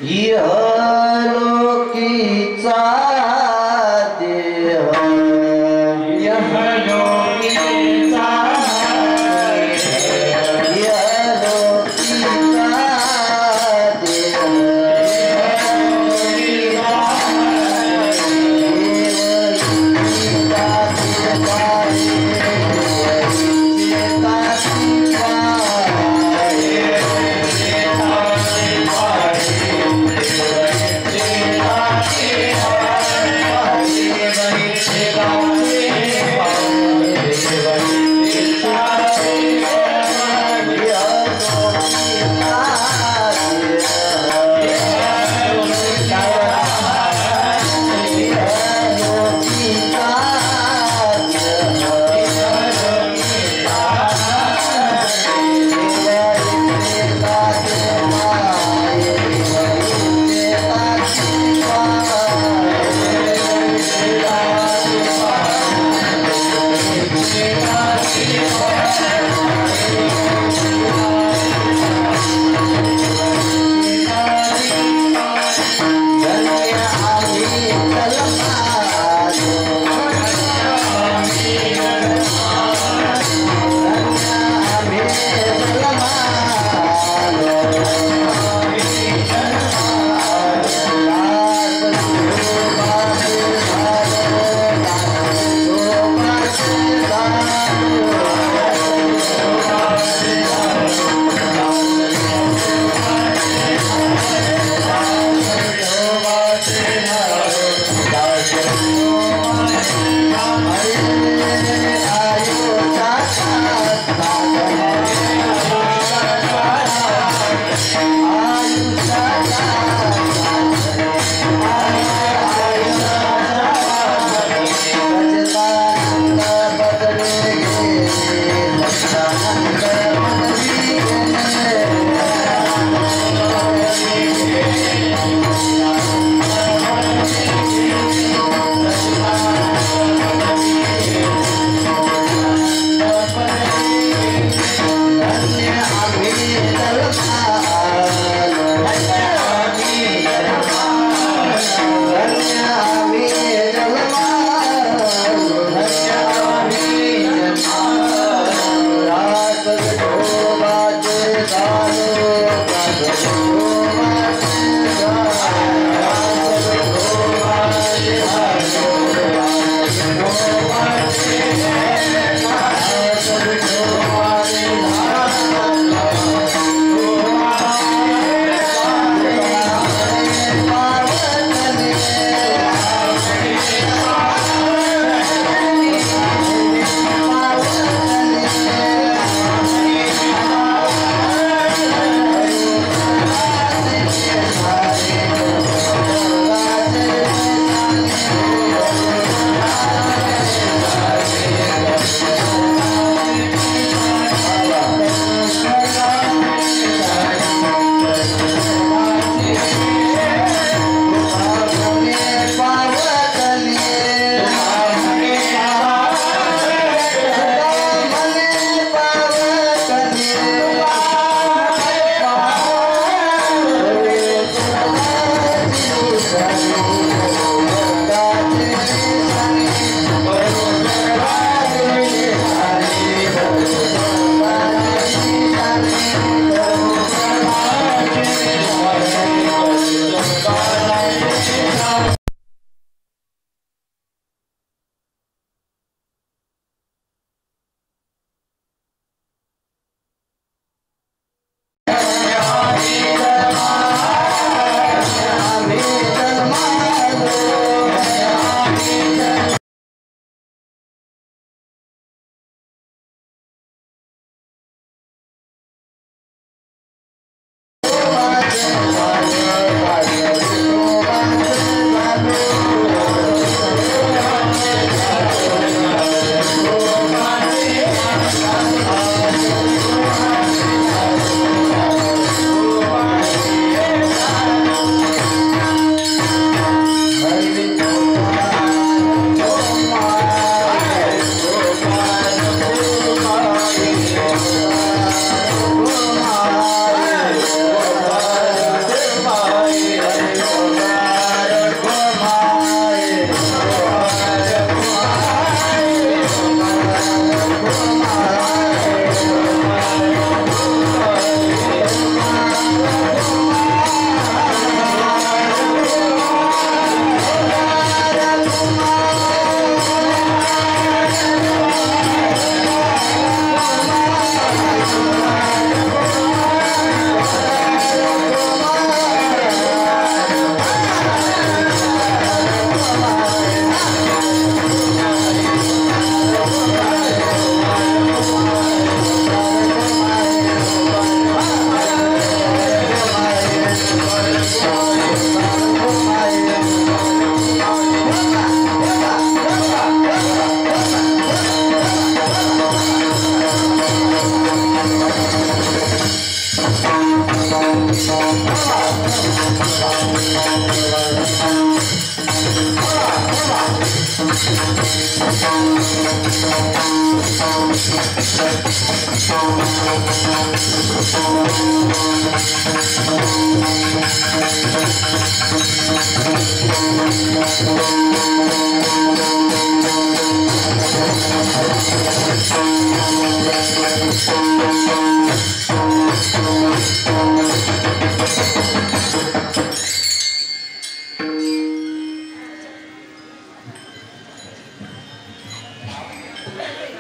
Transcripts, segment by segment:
इहलोकीचा देह इहलोकीचा देह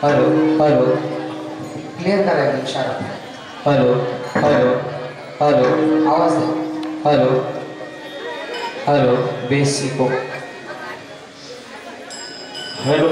hello hello clear करायला इशारा हेलो हेलो हेलो आवाज दे हेलो हेलो बेस सीखो हेलो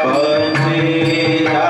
पंचीदा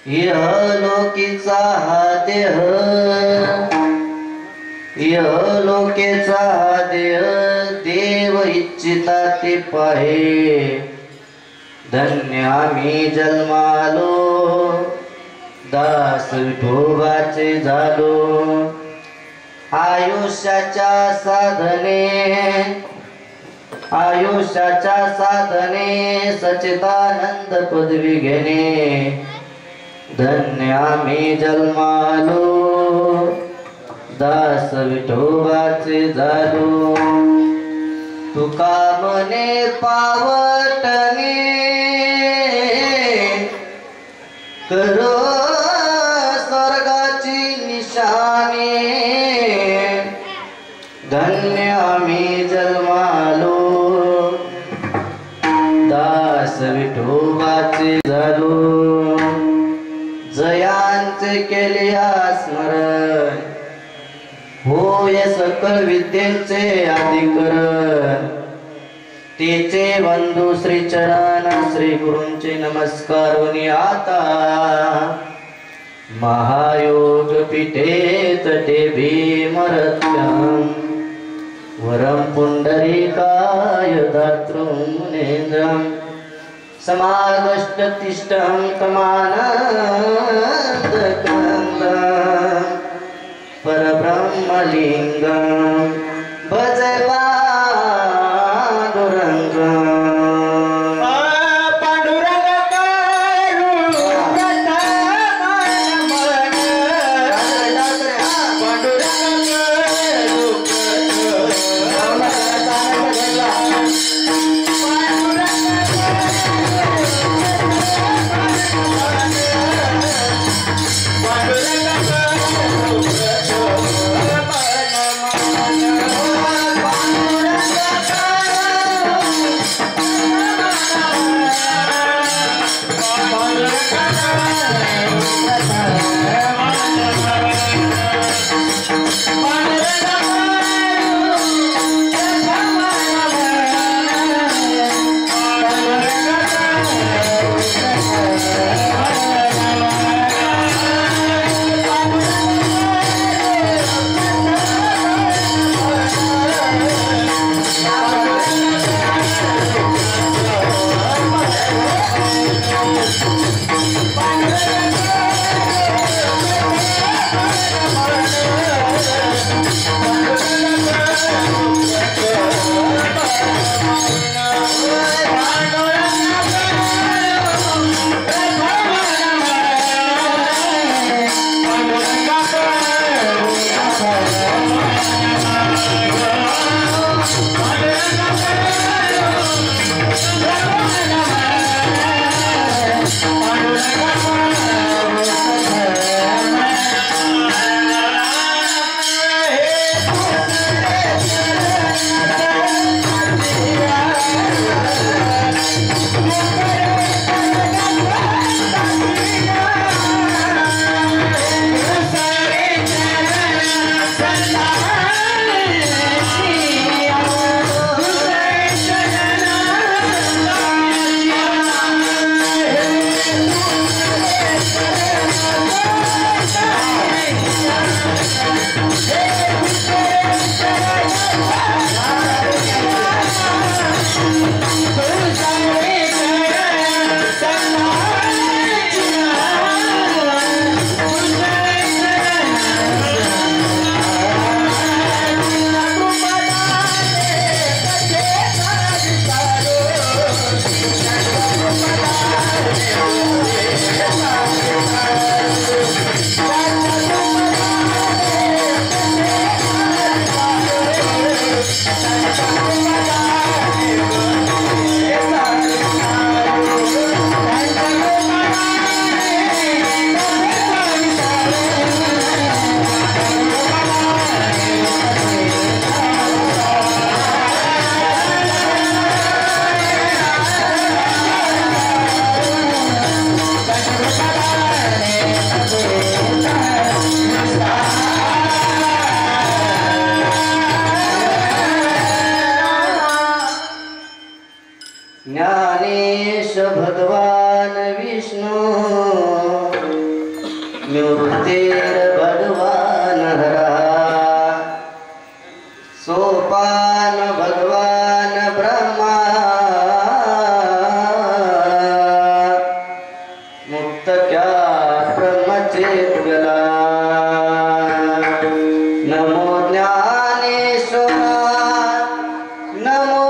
इहलोकीचा हा देह इहलोकेचा हा देह देव इच्छिता ते पाहे धन्य आम्ही जन्मालो दास विठोबाचे झालो आयुष्याच्या साधने सच्चिदानंद पदवी घेणे धन्य आम्ही जन्मालो दास विठोबाचे झालो तुका मने पावटणे करो स्वर्गाची निशाने धन्य आम्ही जन्मालो दास विठोबाचे झालो जयांचे केले स्मरण होय सकल विद्येचे अधिकरण तेचे बंधू श्री चरण श्री गुरूंचे नमस्कार आता महायोग पीठे तटे भीमरथ्यम वरम पुंडरीकाय दातृं मुनीन्द्रं समागष्टतिष्ठं तमानन्दकन्दं परब्रह्मलिङ्गं भजे पाण्डुरङ्गम् मूर्तेर भगवान हरा सोपान भगवान ब्रह्मा मुक्त क्या ब्रह्मचेतला नमो ज्ञानेश्वरा नमो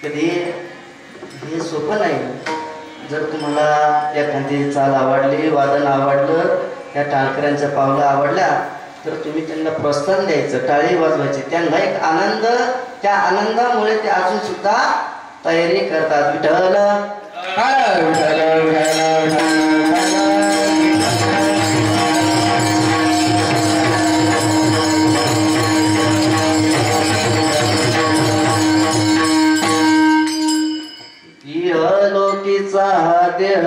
कधी हे सोपं नाही. जर तुम्हाला एखादी चाल आवडली, वादन आवडलं, त्या टाळकऱ्यांच्या पावलं आवडल्या तर तुम्ही त्यांना प्रोत्साहन द्यायचं, टाळी वाजवायची. त्यांना एक आनंद, त्या आनंदामुळे ते अजून सुद्धा तयारी करतात. विठ्ठल इहलोकीचा देह,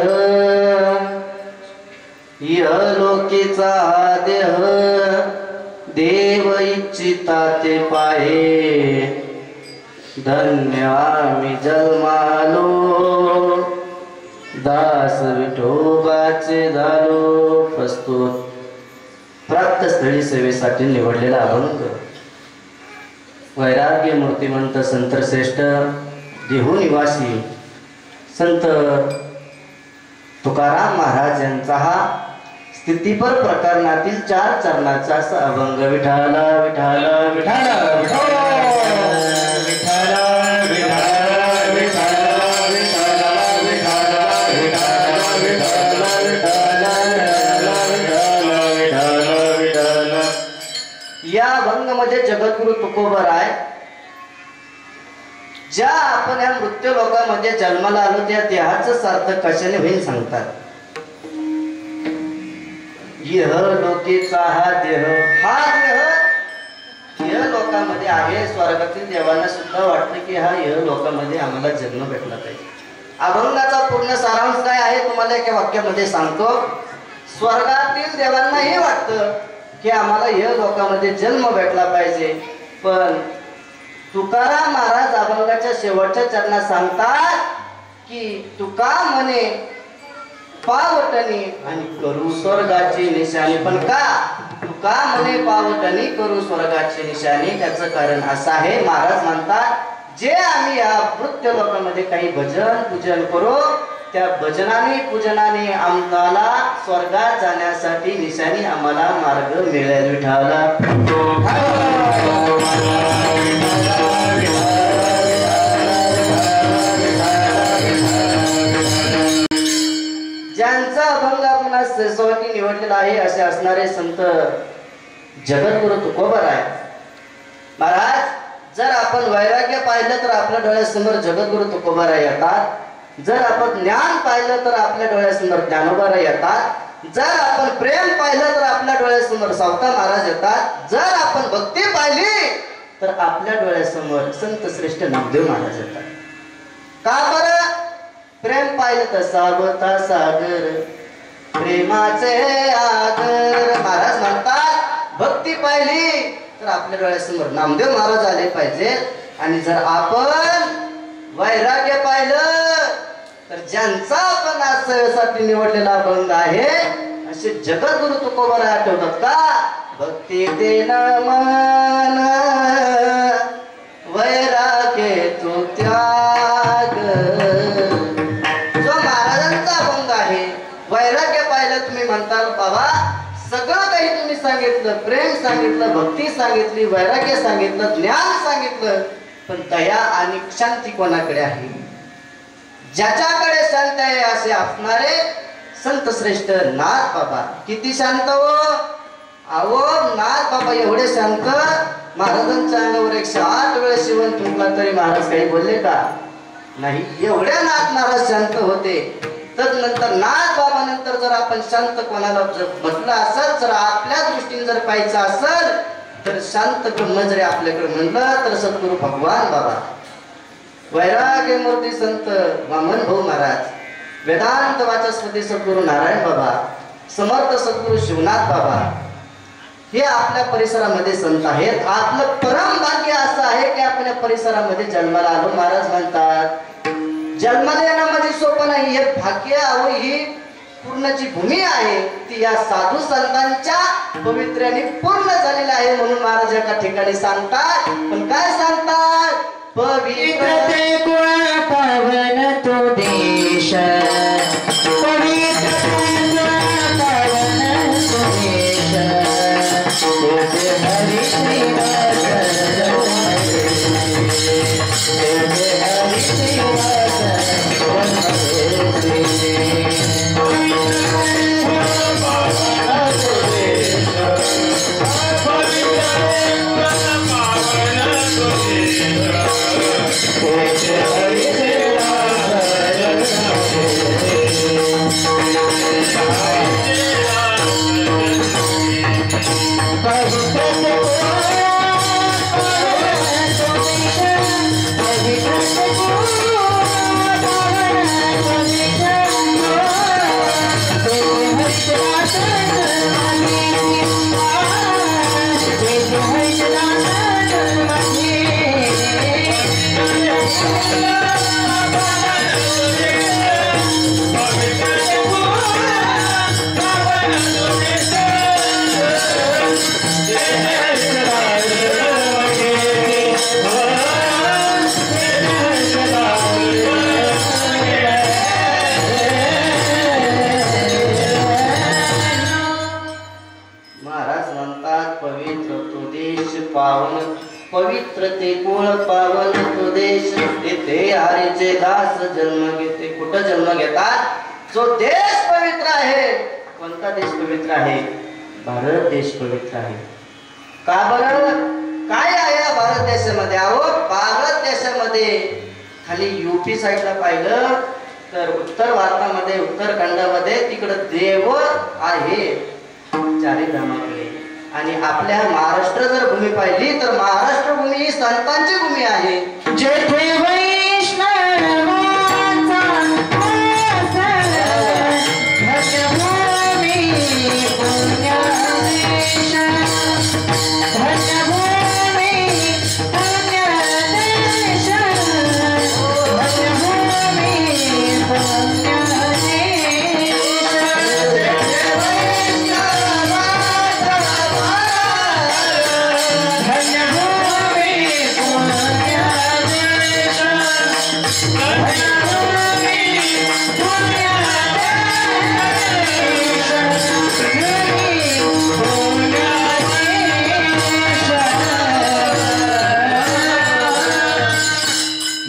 इहलोकीचा देह देव इच्छिता ते पाहे. धन्य आम्ही जन्मालो, दास विठोबाचे झालो प्रस्तुत. प्राप्तस्थळी सेवेसाठी निवडलेला अभंग. वैराग्य मूर्तिमंत संतश्रेष्ठ देहू निवासी संत तुकाराम महाराज यांचा हा स्थितीपर प्रकरणातील 4 चरणाचा असा अभंग. विठाला विठाला विठाला विठाला या अभंगामध्ये जगद्गुरु तुकोबराय ज्या आपण या मृत्यू लोकांमध्ये जन्माला आलो त्या देहाचं सार्थक कशाने होईल सांगतात. इह लोकीचा हा देह इह लोकांमध्ये आहे. स्वर्गातील देवांना सुद्धा वाटतं की हा इह लोकांमध्ये आम्हाला जन्म भेटला पाहिजे. अभंगाचा पूर्ण सारांश काय आहे तुम्हाला एका वाक्यामध्ये सांगतो. स्वर्गातील देवांनाही वाटतं की आम्हाला इह लोकांमध्ये जन्म भेटला पाहिजे. पण तुकाराम महाराज अभंगाच्या शेवटच्या चरणात सांगतात की तुका म्हणे पावटणी आणि करू स्वर्गाची निशाणी. पण का तुका म्हणे पावटणी करू स्वर्गाची निशाणी? त्याचं कारण असं आहे. महाराज म्हणतात जे आम्ही या मृत्यू लोकांमध्ये काही भजन पूजन करू त्या भजनाने पूजनाने आम्हाला स्वर्गात जाण्यासाठी निशाणी आम्हाला मार्ग मिळेल. विठाला ज्यांचा अभंग आपण सवती निवडलेला आहे असे असणारे संत जगद्गुरु तुकोबाराय महाराज. जर आपण वैराग्य पाहिलं तर आपल्या डोळ्यासमोर जगद्गुरु तुकोबाराय येतात. जर आपण ज्ञान पाहिलं तर आपल्या डोळ्यासमोर ज्ञानोबाराय येतात. जर आपण प्रेम पाहिलं तर आपल्या डोळ्यासमोर सावता महाराज येतात. जर आपण भक्ती पाहिली तर आपल्या डोळ्यासमोर संत श्रेष्ठ नामदेव महाराज येतात. का बरं? प्रेम पाहिलं तर सावता सागर प्रेमाचे आगर. महाराज म्हणतात भक्ती पाहिली तर आपल्या डोळ्यासमोर नामदेव महाराज आले पाहिजे. आणि जर आपण वैराग्य पाहिलं तर ज्यांचा आपण आश्रयासाठी निवडलेला अभंग आहे असे जगद्गुरु तुकोबाराय आठवतात का? भक्ती देन मन वैराग्य तो त्याग. जो महाराजांचा अभंग आहे. वैराग्य पाहिलं तुम्ही म्हणताल बाबा सगळं काही तुम्ही सांगितलं. प्रेम सांगितलं, भक्ती सांगितली, वैराग्य सांगितलं, ज्ञान सांगितलं. पण दया आणि शांती कोणाकडे आहे? ज्याच्याकडे शांत आहे असे असणारे संत श्रेष्ठ नाथ बाबा. किती शांत हो अहो नाथ बाबा. एवढे शांत महाराजांच्या अंगावर 108 वेळेस शिवण तुंबला तरी महाराज काही बोलले का? नाही. एवढ्या नाथ महाराज शांत होते. तदनंतर नाथ बाबा नंतर जर आपण शांत कोणाला म्हटलं असेल जर आपल्या दृष्टीने जर पाहायचं असेल तर शांत ब्रह्म जरी आपल्याकडे म्हणलं तर सद्गुरु भगवान बाबा, वैराग्य मूर्ती संत वामन भाऊ महाराज, वेदांत वाचस्पती सद्गुरु नारायण बाबा, समर्थ सद्गुरु शिवनाथ बाबा हे आपल्या परिसरामध्ये संत आहेत. आपलं परम भाग्य असं आहे की आपण या परिसरामध्ये जन्माला आलो. महाराज म्हणतात जन्माला येणं म्हणजे सोपं नाही. हे भाग्य अहो ही पूर्णची भूमी आहे ती या साधू संतांच्या पवित्र्याने पूर्ण झालेली आहे. म्हणून महाराज एका ठिकाणी सांगतात. पण काय सांगतात? पवित्र ते कुळ पावन तो देश, पवित्र ते कुळ पावन तो देश, तेथे हरी श्रीवास तेथे हरी श्रीवास पवित्र ते कुळ पावन तो देश, तेथे हरीचे दास जन्म घेते. कुठं जन्म घेतात? जो देश पवित्र आहे. कोणता देश पवित्र आहे? भारत देश पवित्र आहे. का बरं? काय आहे भारत देशामध्ये? अहो भारत देशामध्ये खाली यूपी साईडला पाहिलं तर उत्तर भारतामध्ये उत्तरखंडामध्ये तिकडं देव आहे चारी धामाकडे, आणि आपल्या महाराष्ट्र जर भूमी पाहिली तर महाराष्ट्र भूमी ही संतांची भूमी आहे. जेथे वैष्णवाचा भजभूमी पुण्यदेश, भजभूमी पुण्यदेश, भजभूमी पुण्यदेश.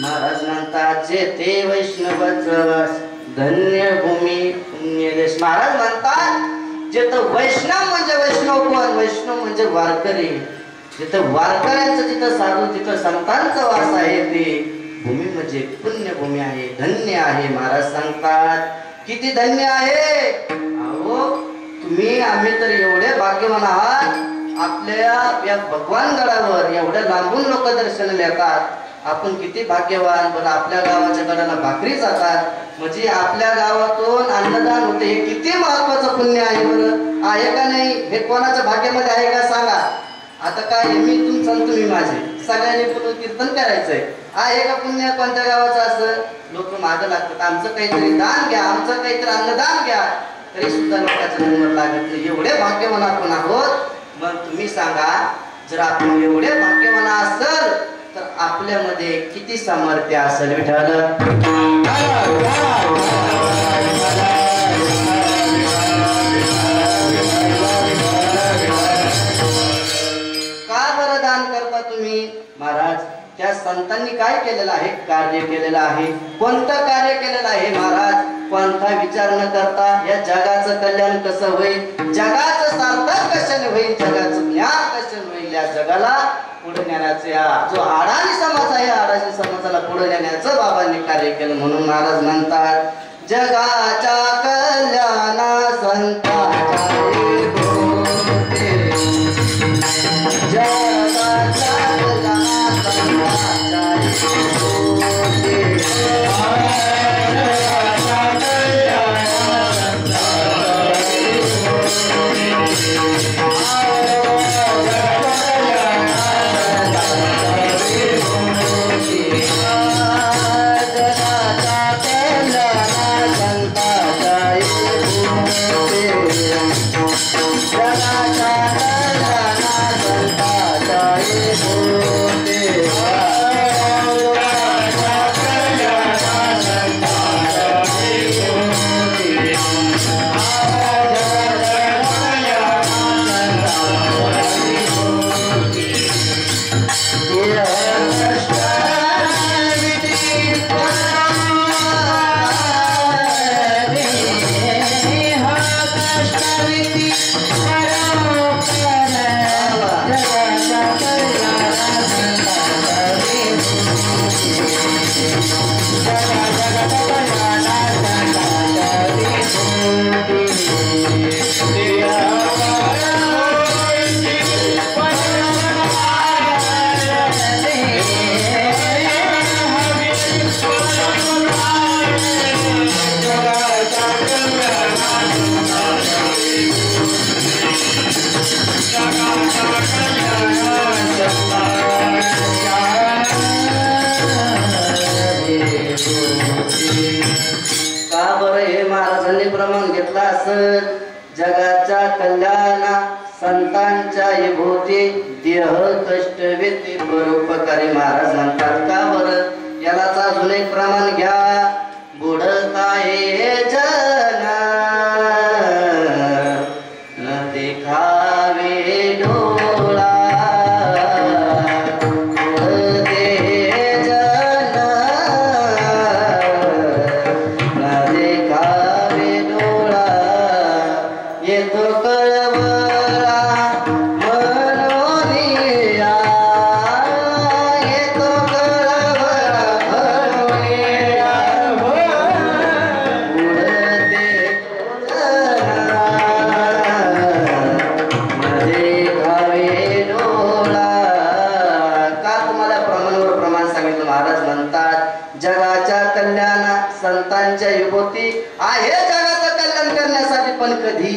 महाराज म्हणतात जेथे वैष्णवाचा धन्य भूमी पुण्यदेश. महाराज म्हणतात जिथं वैष्णव म्हणजे वैष्णव कोण? वैष्णव म्हणजे वारकरी. जिथं वारकऱ्यांचं जिथं साधू तिथं संतांचा वास आहे ते भूमी म्हणजे पुण्यभूमी आहे, धन्य आहे. महाराज सांगतात किती धन्य आहे. अहो तुम्ही आम्ही तर एवढे भाग्यवान आहात. आपल्या या भगवान गडावर एवढ्या लांबून लोक दर्शनाला येतात. आपण किती भाग्यवान. बरं आपल्या गावाच्या गडाला भाकरी जातात म्हणजे आपल्या गावातून अन्नदान होते. हे किती महत्वाचं पुण्य आहे. बरं आहे का नाही? हे कोणाच्या भाग्यामध्ये आहे का सांगा. आता काय मी तुमचं तुम्ही माझे सगळ्यांनी बोलून कीर्तन करायचंय. आहे का पुण्य कोणत्या गावाचं? असं लोक मागं लागतात आमचं काहीतरी दान घ्या, आमचं काहीतरी अन्नदान घ्या, तरी सुद्धा लोकांच्या नंबर लागत नाही. एवढे भाग्यवान आपण आहोत. मग तुम्ही सांगा जर आपण एवढे भाग्यवान असेल तर आपल्यामध्ये किती सामर्थ्य असेल. विठाल का बरं दान करता तुम्ही? महाराज त्या संतांनी काय केलेलं आहे? कार्य केलेलं आहे. कोणतं कार्य केलेलं आहे? महाराज कोणता विचार न करता या जगाचं कल्याण कसं होईल, जगाचं सार्थक कशाने होईल, जगाचं ज्ञान कशाने होईल, या जगाला पुढे नेण्याचे जो आडाणी समाज आहे आडाणी समाजाला पुढे नेण्याचं बाबांनी कार्य केलं. म्हणून महाराज म्हणतात जगाच्या कल्याणा संतांच्या जगाच्या कल्याणा जगाच्या कल्याणा संतांच्या भोवती देह कष्ट व्यती परोपकारी. महाराज म्हणतात का बरं यालाच अजून एक प्रमाण घ्या. बुडताये जन न देखावे डोळा, बुडते जन न देखावे डोळा, येतो कळवळा मनोनिया, येतो कळवळा कल्याण संतांच्या युगोती आहे जगाचं कल्याण करण्यासाठी. पण कधी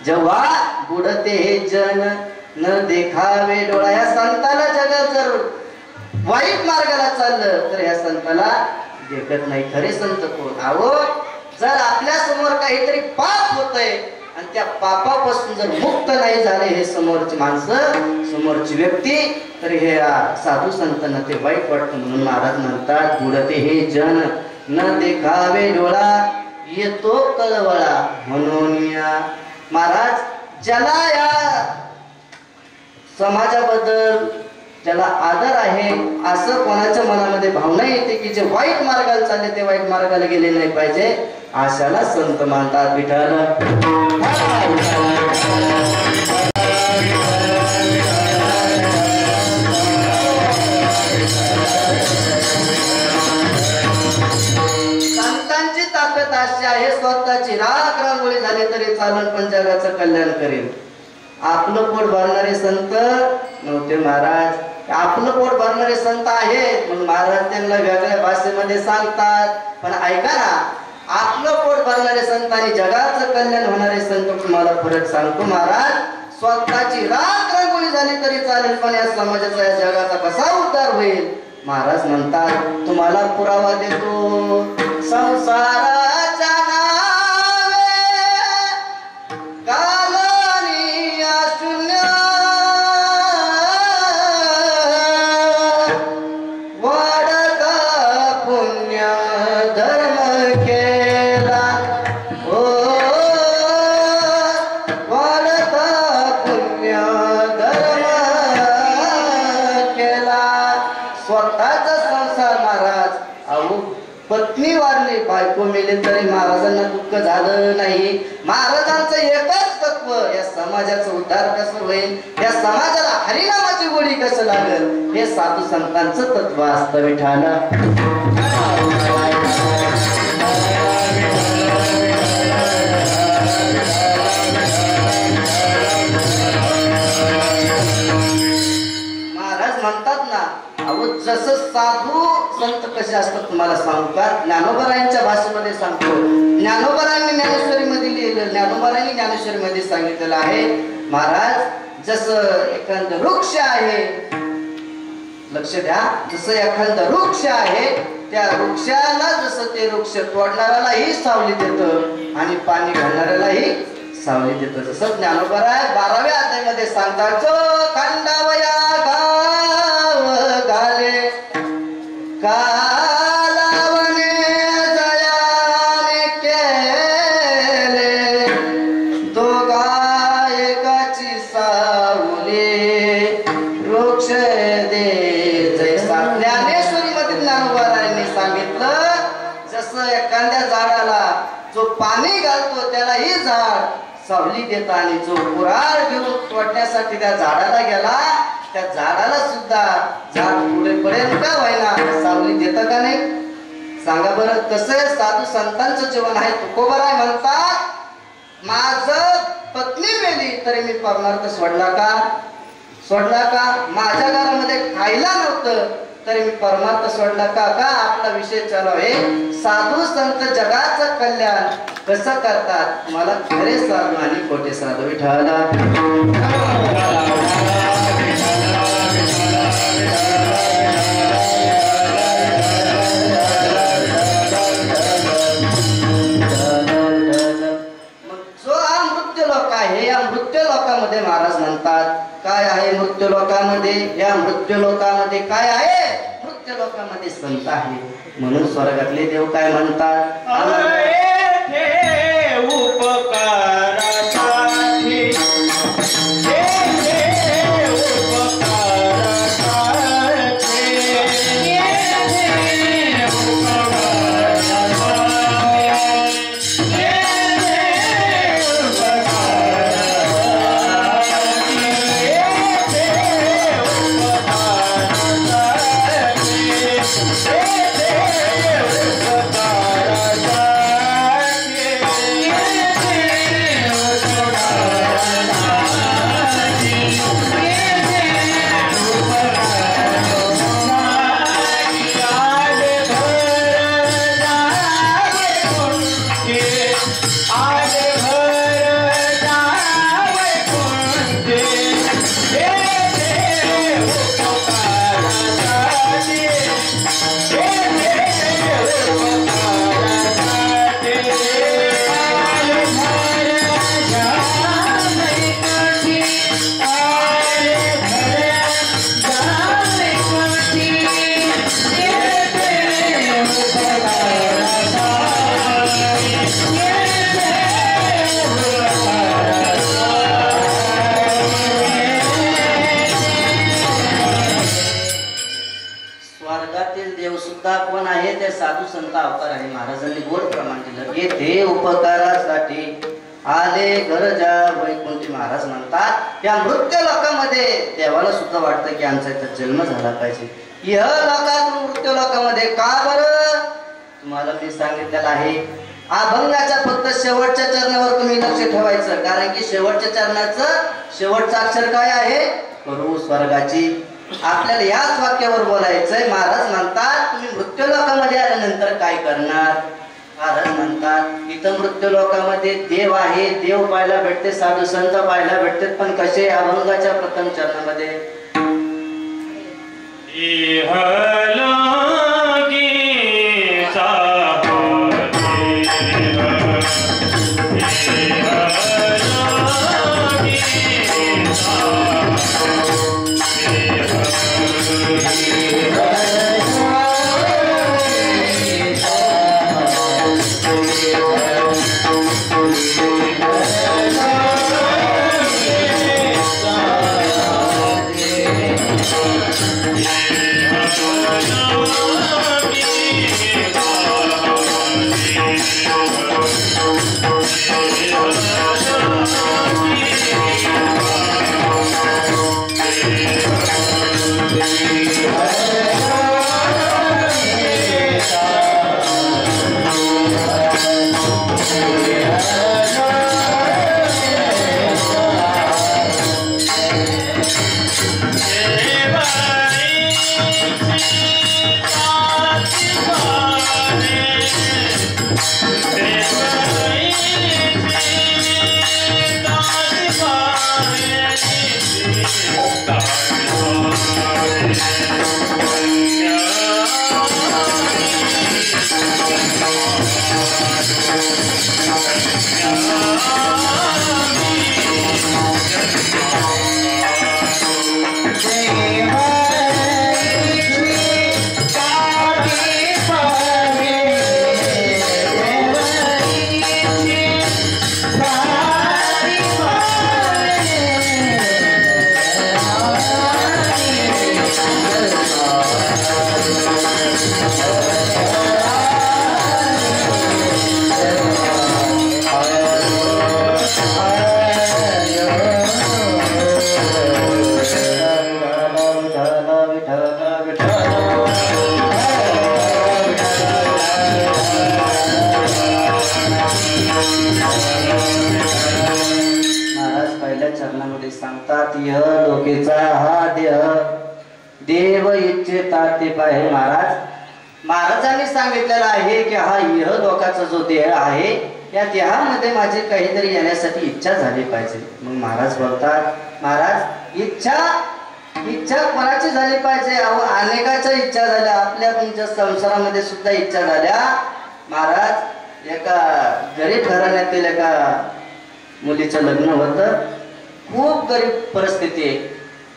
जेव्हा बुडते हे जन न देखावे डोळा. या संताला जगात जर वाईट मार्गाला चाललं तर या संताला देखत नाही. खरे संत कोण? अहो जर आपल्या समोर काहीतरी पाप होतंय आणि त्या पापापासून जर मुक्त नाही झाले हे समोरची माणसं, समोरची व्यक्ती, तर हे साधू संतांना ते वाईट वाटतं. म्हणून महाराज म्हणतात बुडते हे जन न देखावे डोळा येतो कळवळा. म्हणून या महाराज ज्याला या समाजाबद्दल ज्याला आदर आहे असं कोणाच्या मनामध्ये भावना येते की जे वाईट मार्गाला चालले ते वाईट मार्गाला गेले नाही पाहिजे, अशाला संत मानतात. विठ्ठल संतांची ताकद अशी आहे स्वतःची राख रांगोळी झाली तरी चालन पण जगाचं कल्याण करेल. आपलं पोट भरणारे संत नव्हते महाराज. आपलं पोट भरणारे संत आहेत म्हणून महाराज त्यांना वेगळ्या भाषेमध्ये सांगतात. पण ऐका ना, आपलं पोट भरणारे संत आणि जगाचं कल्याण होणारे संत तुम्हाला फरक सांगतो महाराज. स्वतःची राख रांगोळी झाली तरी चालेल पण या समाजाचा या जगाचा कसा उद्धार होईल. महाराज म्हणतात तुम्हाला पुरावा देतो. संसाराच्या नावे कालानी अशून्य वाढता पुण्य धर्म केला. ओ वाढता पुण्य धर्म केला. स्वतःचा संसार महाराज. अहो पत्नी वारली बायको मेली तरी महाराजांना दुःख झालं नाही. महाराजांचं एकच तत्व या समाजाचा उद्धार कसं होईल, या समाजाला हरिनामाची गोडी कसं लागेल हे साधू संतांचं तत्व असतं. विठाल महाराज म्हणतात ना, अहो जसं साधू संत कसे असतात तुम्हाला सांगू का. ज्ञानोबारायांच्या भाषेमध्ये सांगतो. ज्ञानोबारायांनी ज्ञानेश्वरीमध्ये लिहिलं, ज्ञानोबारायांनी ज्ञानेश्वरीमध्ये सांगितलेलं आहे महाराज जसं एखादं वृक्ष आहे, लक्ष द्या, जसं एखादं वृक्ष आहे त्या वृक्षाला जसं ते वृक्ष तोडणाऱ्यालाही सावली देतं आणि पाणी घालणाऱ्यालाही सावली देतं. जसं ज्ञानोबाराय 12व्या अध्यायामध्ये सांगतात जो खंडावया गाव घाले कालावने जयाने केले दोघा एकाची सावली वृक्ष दे जैसा. ज्ञानेश्वरी मध्ये ज्ञानोबारायांनी सांगितलं जसं एखाद्या झाडाला जो पाणी घालतो त्यालाही झाड सावली देत आणि जो कुऱ्हाड घेऊन तोडण्यासाठी त्या झाडाला गेला त्या झाडाला सुद्धा झाड पुढेपर्यंत व्हायला सावली देतं का नाही सांगा बरं. कसं साधू संतांचं जीवन आहे. तुकोबाराय म्हणतात माझं पत्नी मेली तरी मी परमार्थ सोडला का. माझ्या घरामध्ये खायला नव्हतं तरी मी परमार्थ सोडला का. आपला विषय चालू आहे साधू संत जगाचं कल्याण कसं करतात. मला खरे साधू आणि खोटे साधू. विठ्ठल जो हा मृत्यू लोक आहे या मृत्यू लोकामध्ये महाराज म्हणतात काय आहे मृत्यू लोकामध्ये. या मृत्यू लोकामध्ये काय आहे. मृत्यू लोकामध्ये संत आहे. म्हणून स्वर्गातले देव काय म्हणतात संत अवतार आहे. महाराजांनी गोड प्रमाण दिलं. येथे उपकारासाठी आले गरजा वैकुंठी. महाराज म्हणतात या मृत्यू लोकामध्ये देवाला सुद्धा वाटतं की आमचा इथं जन्म झाला पाहिजे. इह लोकातून मृत्यू लोकामध्ये का बरं? तुम्हाला मी सांगितलेलं आहे, अभंगाच्या फक्त शेवटच्या चरणावर तुम्ही लक्ष ठेवायचं. कारण की शेवटच्या चरणाचं शेवटचं अक्षर काय आहे? करू स्वर्गाची. आपल्याला याच वाक्यावर बोलायचंय. महाराज म्हणतात तुम्ही मृत्यू लोकामध्ये आल्यानंतर काय करणार? महाराज म्हणतात इथं मृत्यू लोकामध्ये देव आहे, देव पाहायला भेटते, साधू संत पाहायला भेटते. पण कसे? अभंगाच्या प्रथम चरणामध्ये देव इच्छिता ते पाहे. महाराजांनी सांगितलेलं आहे की हा इह लोकाचा जो देह आहे या देहामध्ये माझी काहीतरी येण्यासाठी इच्छा झाली पाहिजे. मग महाराज बोलतात, महाराज इच्छा कोणाची झाली पाहिजे? अहो अनेकाच्या इच्छा झाल्या, आपल्या तुमच्या संसारामध्ये सुद्धा इच्छा झाल्या. महाराज एका गरीब घराण्यातील एका मुलीचं लग्न होतं. खूप गरीब परिस्थिती आहे,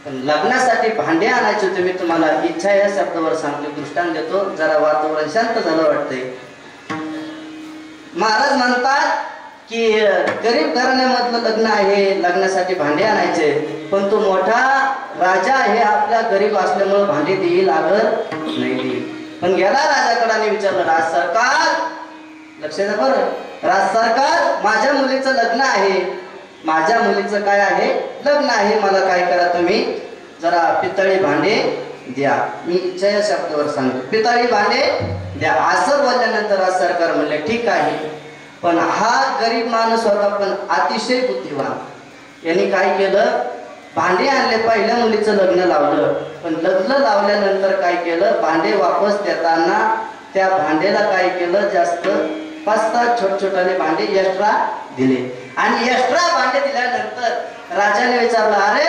पण लग्नासाठी भांडे आणायचे होते. मी तुम्हाला इच्छा या शब्दावर सांगतो, दृष्टांत देतो, जरा वातावरण शांत झालं वाटतंय. महाराज म्हणतात की गरीब घराण्यामधलं लग्न आहे, लग्नासाठी भांडे आणायचे. पण तो मोठा राजा आहे, आपल्या गरीब असल्यामुळे भांडे देईल लागत नाही देईल. पण गेला राजाकडे आणि विचारलं, राज सरकार, लक्ष द्या बरं, राज सरकार माझ्या मुलीचं लग्न आहे, माझ्या मुलीचं काय आहे? लग्न आहे. मला काय करा तुम्ही? जरा पितळी भांडे द्या. मी इच्छा या शब्दावर सांगतो, पितळी भांडे द्या. असं बोलल्यानंतर राज सरकार म्हणले ठीक आहे. पण हा गरीब माणूस होता पण अतिशय बुद्धिवान. यांनी काय केलं? भांडे आणले, पहिल्या मुलीचं लग्न लावलं. पण लग्न लावल्यानंतर काय केलं? भांडे वापस देताना त्या भांडेला काय केलं? जास्त 5-7 छोटे भांडे एक्स्ट्रा दिले. आणि एक्स्ट्रा भांडे दिल्यानंतर राजाने विचारलं, अरे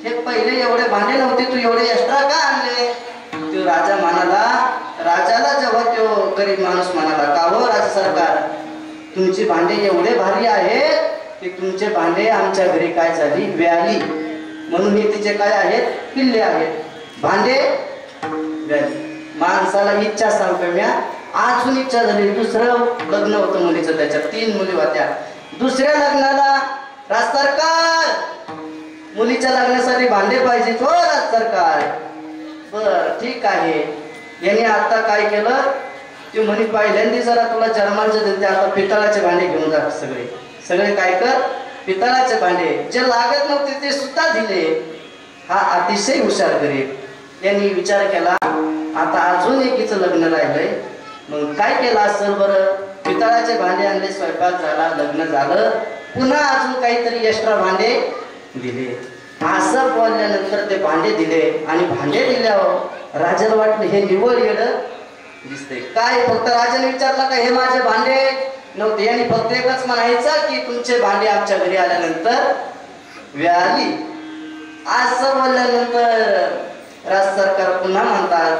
हे पहिले एवढे भांडे नव्हते, तू एवढे एक्स्ट्रा का आणले? तो राजा म्हणाला, राजाला जेव्हा तो गरीब माणूस म्हणाला, का हो राजा सरकार, तुमची भांडे एवढे भारी आहेत की तुमचे भांडे आमच्या घरी काय झाली? व्याली, म्हणून हे तिचे काय आहेत? पिल्ले आहेत. भांडे व्याली. माणसाला इच्छा सांगतो म्या, अजून इच्छा झाली. दुसरं लग्न होतं मुलीचं, त्याच्यात 3 मुली होत्या. दुसऱ्या लग्नाला, राज सरकार मुलीच्या लग्नासाठी भांडे पाहिजे. हो राज सरकार, बर ठीक आहे. याने आता काय केलं? ते म्हणे पहिल्यांदा जरा तुला जन्मांचं दिले आता पितळाचे भांडे घेऊन जा सगळे सगळे काय कर पितळाचे भांडे जे लागत नव्हते ते सुद्धा दिले. हा अतिशय हुशार गरीब यांनी विचार केला आता अजून एकीचं लग्न राहिलंय मग काय केलं असेल बरं. पितळाचे भांडे आणले स्वयंपाक झाला लग्न झालं पुन्हा अजून काहीतरी एक्स्ट्रा भांडे दिले. असं बोलल्यानंतर ते भांडे दिले आणि भांडे दिल्यावर राजाला वाटलं हे निवड येडं दिसते काय. फक्त राजाने विचारलं का हे माझे भांडे नव्हते यांनी फक्त एकच म्हणायचं की तुमचे भांडे आमच्या घरी आल्यानंतर वेळ आली. असं बोलल्यानंतर राज सरकार पुन्हा म्हणतात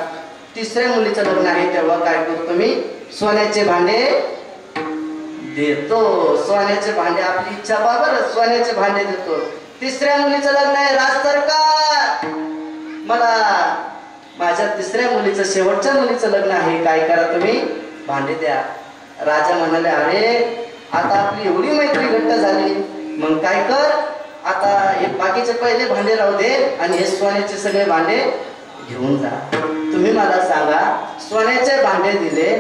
तिसऱ्या मुलीचं लग्न आहे तेव्हा काय करतो मी सोन्याचे भांडे देतो. सोन्याचे भांडे आपली इच्छा बाबर सोन्याचे भांडे देतो. तिसऱ्या मुलीचं लग्न आहे राज सरकार मला माझ्या तिसऱ्या मुलीचं शेवटच्या मुलीचं लग्न आहे काय करा तुम्ही भांडे द्या. राजा म्हणाले अरे आता आपली एवढी मैत्री घट्ट झाली मग काय कर आता हे बाकीचे पहिले भांडे राहू दे आणि हे सोन्याचे सगळे भांडे घेऊन जा. तुम्ही मला सांगा सोन्याचे भांडे दिले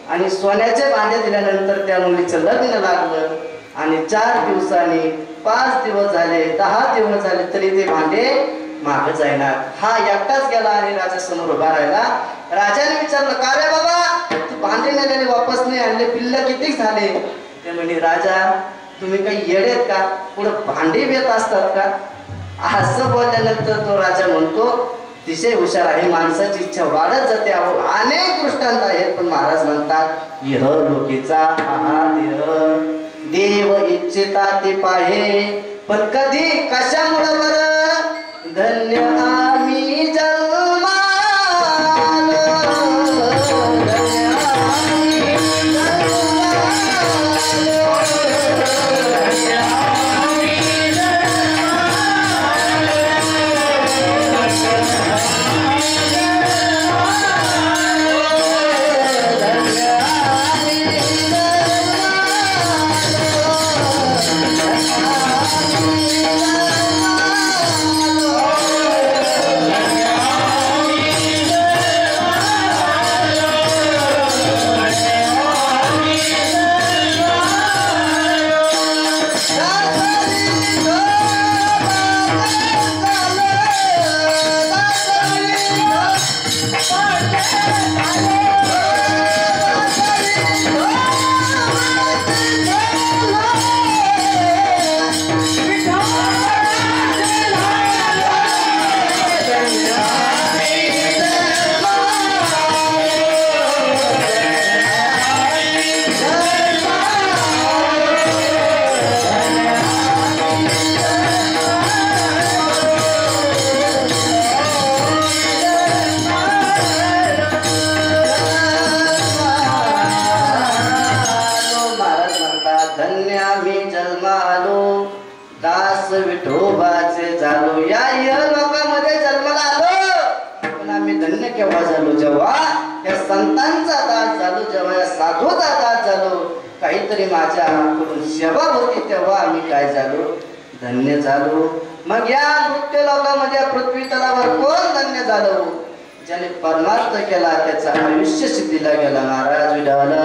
आणि सोन्याचे भांडे दिल्यानंतर त्या मुलीचं लग्न लागलं आणि 4 दिवसांनी 5 दिवस झाले 10 दिवस झाले तरी ते भांडे मागे जाईनार. हा एकटाच गेला आणि राजा समोर उभा राहिला. राजाने विचारलं का रे बाबा तू भांडे नेलेले वापस नाही आणले पिल्ल किती झाले. ते म्हणे राजा तुम्ही काही येडेत का पुढं भांडे येत असतात का. असं बोलल्यानंतर तो राजा म्हणतो तिचे हुशार आहे माणसाची इच्छा वाढत जाते. अनेक दृष्टांत आहेत पण महाराज म्हणतात इह लोकीचा आहार देव इच्छिता ते पाहे पण कधी कशामुळे बरं धन्य आम्ही जन्मालो धन्य आम्ही विठोबाचे झालो या लोकांमध्ये जन्माला आलो पण आम्ही धन्य केव्हा झालो जेव्हा या संतांचा दास झालो जेव्हा या साधूचा दास झालो काहीतरी माझ्याकडून सेवा होती तेव्हा आम्ही काय झालो धन्य झालो. मग या मृत्यू लोकांमध्ये पृथ्वी तलावर कोण धन्य झालो ज्याने परमार्थ केला त्याचा आयुष्य सिद्धीला गेला. महाराज विठाला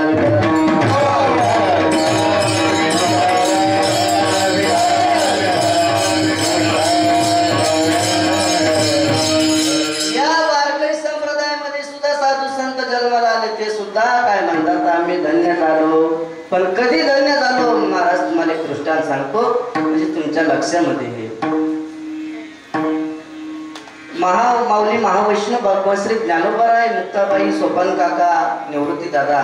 ते सुद्धा काय म्हणतात आम्ही धन्य झालो पण कधी धन्य झालो महाराज तुम्हाला एक दृष्टांत सांगतो म्हणजे तुमच्या लक्षामध्ये हे माऊली महावैष्णव भगवान श्री ज्ञानोबाराय मुक्ताबाई सोपान काका निवृत्ती दादा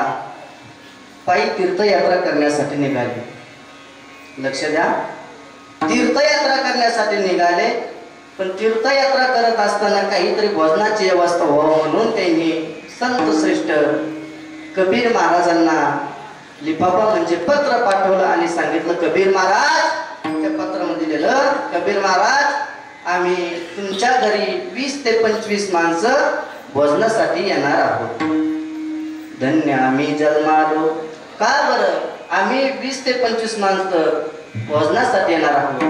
पायी तीर्थयात्रा करण्यासाठी निघाले. लक्ष द्या तीर्थयात्रा करण्यासाठी निघाले पण तीर्थयात्रा करत असताना काहीतरी भोजनाची व्यवस्था व्हावं म्हणून त्यांनी संत श्रेष्ठ कबीर महाराजांना लिफाफा म्हणजे पत्र पाठवलं आणि सांगितलं कबीर महाराज त्या पत्रामध्ये दिलेलं कबीर महाराज आम्ही तुमच्या घरी 20 ते 25 माणसं भोजनासाठी येणार आहोत. धन्य आम्ही जन्मालो का बरं आम्ही 20 ते 25 माणसं भोजनासाठी येणार आहोत.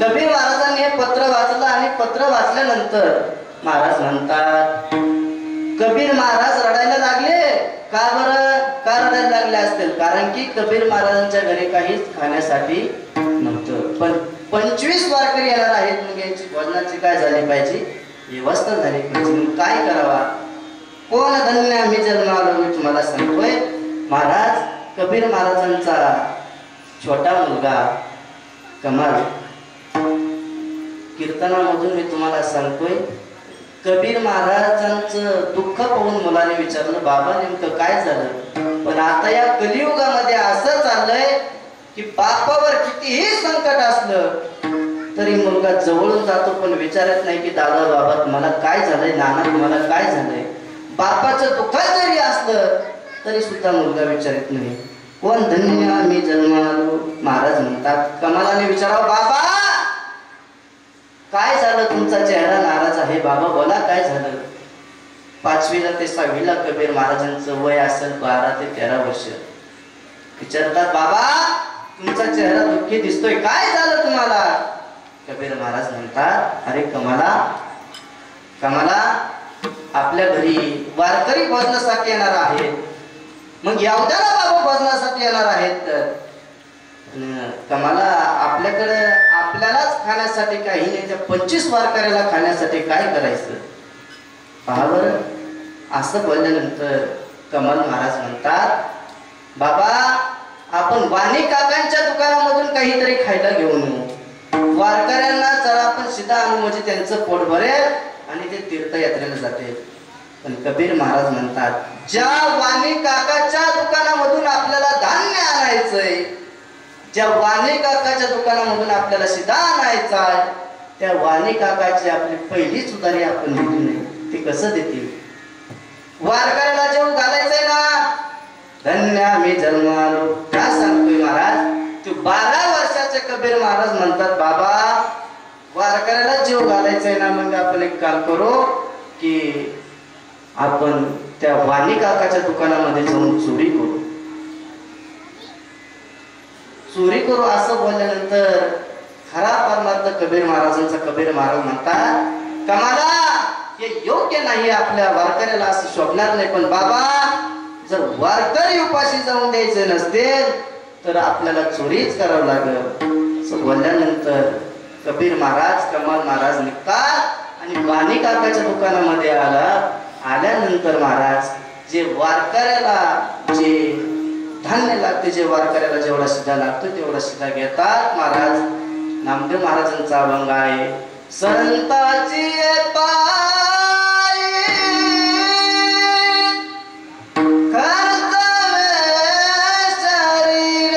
कबीर महाराजांनी हे पत्र वाचलं आणि पत्र वाचल्यानंतर महाराज म्हणतात कबीर महाराज रडायला लागले. का बरं? का रडायला लागले असतील? कारण की कबीर महाराजांच्या घरी काहीच खाण्यासाठी नव्हतं. पण 25 वारकरी येणार आहेत, मग यांची भोजनाची काय झाली पाहिजे? व्यवस्था झाली पाहिजे. मग काय करावा? कोण धन्य मी जन्मालो, मी तुम्हाला सांगतोय. महाराज कबीर महाराजांचा छोटा मुलगा कमाल, कीर्तनामधून मी तुम्हाला सांगतोय. कबीर महाराजांचं दुःख पाहून मुलाने विचारलं, बाबा नेमकं काय झालं? पण आता या कलियुगामध्ये असं चाललंय की बापावर कितीही संकट असलं तरी मुलगा जवळून जातो, पण विचारत नाही की दादा बाबा तुम्हाला काय झालंय, नाना तुम्हाला काय झालंय. बापाचं दुःख जरी असलं तरी सुद्धा मुलगा विचारत नाही. कोण धन्य मी जन्मालो. महाराज म्हणतात कमालाने विचारावं, बाबा काय झालं? तुमचा चेहरा नाराज आहे. बाबा बोला काय झालं? 5वीला ते 6वीला कबीर महाराजांचं वय असेल 12 ते 13 वर्ष. विचारतात, बाबा तुमचा चेहरा दुःखी दिसतोय, काय झालं तुम्हाला? कबीर महाराज म्हणतात, अरे कमाला कमाला, आपल्या घरी वारकरी भोजनासाठी येणार आहेत. मग यावद्याला बाबा भोजनासाठी येणार आहेत तर कमाला आपल्याकडे आपल्यालाच खाण्यासाठी काही नाही, त्या 25 वारकऱ्याला खाण्यासाठी काय करायचं? पहा बरं. असं बोलल्यानंतर कमल महाराज म्हणतात, बाबा आपण वाणी काकांच्या दुकानामधून काहीतरी खायला घेऊन येऊ. वारकऱ्यांना जरा आपण सीधा आणू म्हणजे त्यांचं पोट भरेल आणि ते तीर्थयात्रेला जाते. पण कबीर महाराज म्हणतात, ज्या वाणी काकाच्या दुकानामधून आपल्याला धान्य आणायचंय, ज्या वाणी काकाच्या दुकानामधून आपल्याला सीधा आणायचा आहे, त्या वाणी काकाची आपली पहिलीच उधारी आपण दिली नाही. ते कसं देतील? वारकऱ्याला जेवण घालायचंय ना, धन्य मी जन्मालो. काय सांगतोय महाराज? ते 12 वर्षाचे कबीर महाराज म्हणतात, बाबा वारकऱ्याला जेव घालायचंय ना, मग आपण एक काम करू की आपण त्या वाणी काकाच्या दुकानामध्ये जाऊन चोरी करू. चोरी करू असं बोलल्यानंतर खरा परमार्थ कबीर महाराजांचा कबीर महाराज म्हणतात, कमाला हे योग्य नाही, आपल्या वारकऱ्याला असं शोभणार नाही. पण बाबा जर वारकरी उपाशी जाऊन द्यायचे नसतील तर आपल्याला चोरीच करावं लागेल. असं बोलल्यानंतर कबीर महाराज कमाल महाराज निघतात आणि वाणी काकाच्या दुकानामध्ये आल्यानंतर महाराज जे वारकऱ्याला जे धान्य लागते, जे वारकऱ्याला जेवढा शिधा लागतो तेवढा शिधा घेतात. महाराज नामदेव महाराजांचा अभंग आहे, संताची पायी कर्तव्य शरीर,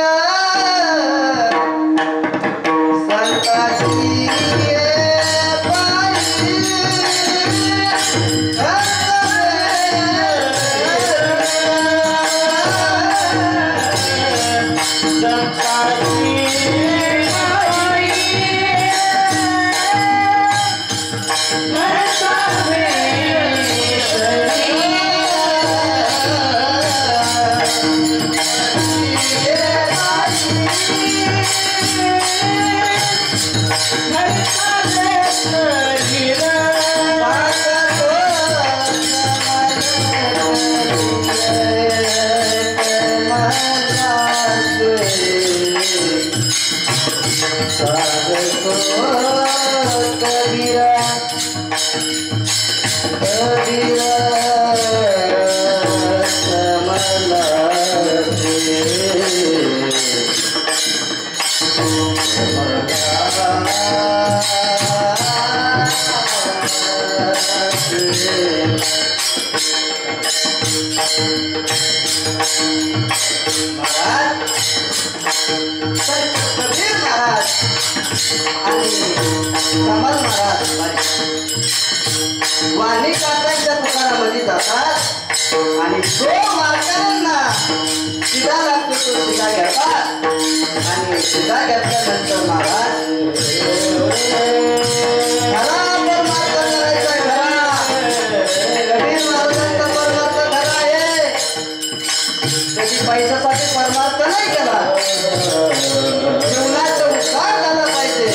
संताची वाणी काकांच्या दुकानामध्ये जातात आणि जो मार्गांना शिधा लागतो तो शिधा घेतात आणि शिधा घेतल्यानंतर महाराज घरा परमार्थ करायचा, घरा कबीर महाराजांचा परमार्थ घरा आहे. कधी पैशासाठी परमार्थ नाही केला, जीवनाचा उद्धार झाला पाहिजे.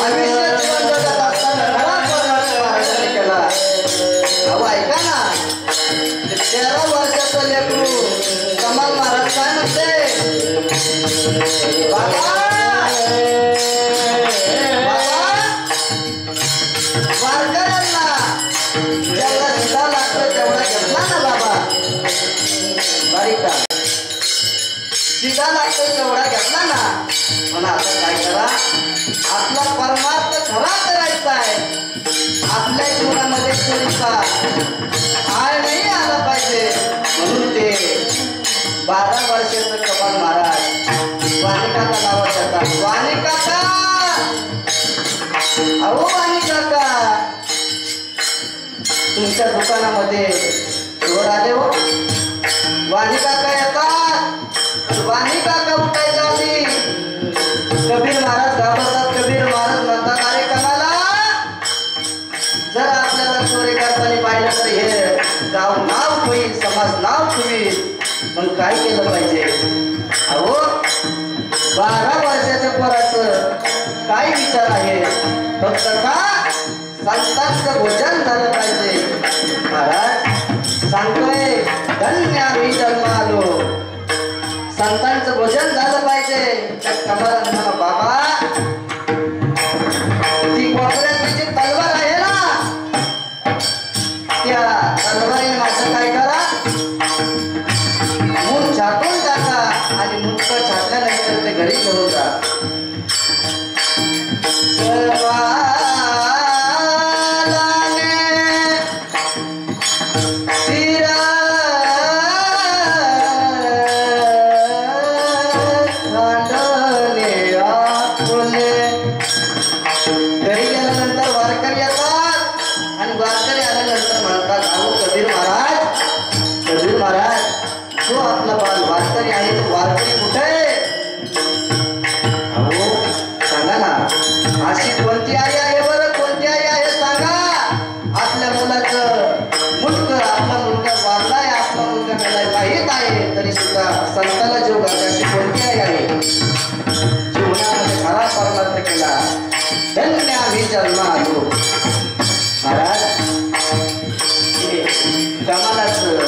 आयुष्यात बंधनात असताना घरा परमार्थ महाराजांनी केला. सीधा लागतो तेवढा घेतला ना मला आता काय करा आपला परमार्थ खरा करायचा आहे आपल्या जीवनामध्ये चोरीचा आळ नाही आला पाहिजे म्हणून ते 12 वर्षाचं कपाल महाराज वाणी काका नावात जातात वाणी काका अहो वाणी काका तुमच्या दुकानामध्ये चोर आले हो वाणी काका येतात वाणी काका उठायच्या आधी कबीर महाराज घाबरतात कबीर महाराज म्हणतात अरे कमाला जर आपल्याला चोरी करताना पाहिलं तर हे गाव नाव होईल समाज नाव ठेवील पण काय केलं पाहिजे अहो 12 वर्षाच्या पोराचं काय विचार आहे फक्त का संतांचं भोजन झालं पाहिजे महाराज सांगतोय धन्य आम्ही जन्म आलो संतांचं भोजन झालं पाहिजे त्या कमलाला म्हणा बाबा ती कोपऱ्यात जी तलवार आहे ना त्या तलवारीने माझं काय करा मूठ छाटून टाका आणि मुख छाटल्यानंतर ते घरी घेऊन जा संताला जीव घालण्याची कोणती आहे जीवनामध्ये खरा परमार्थ केला धन्य आम्ही जन्म आलो महाराज कमालाचं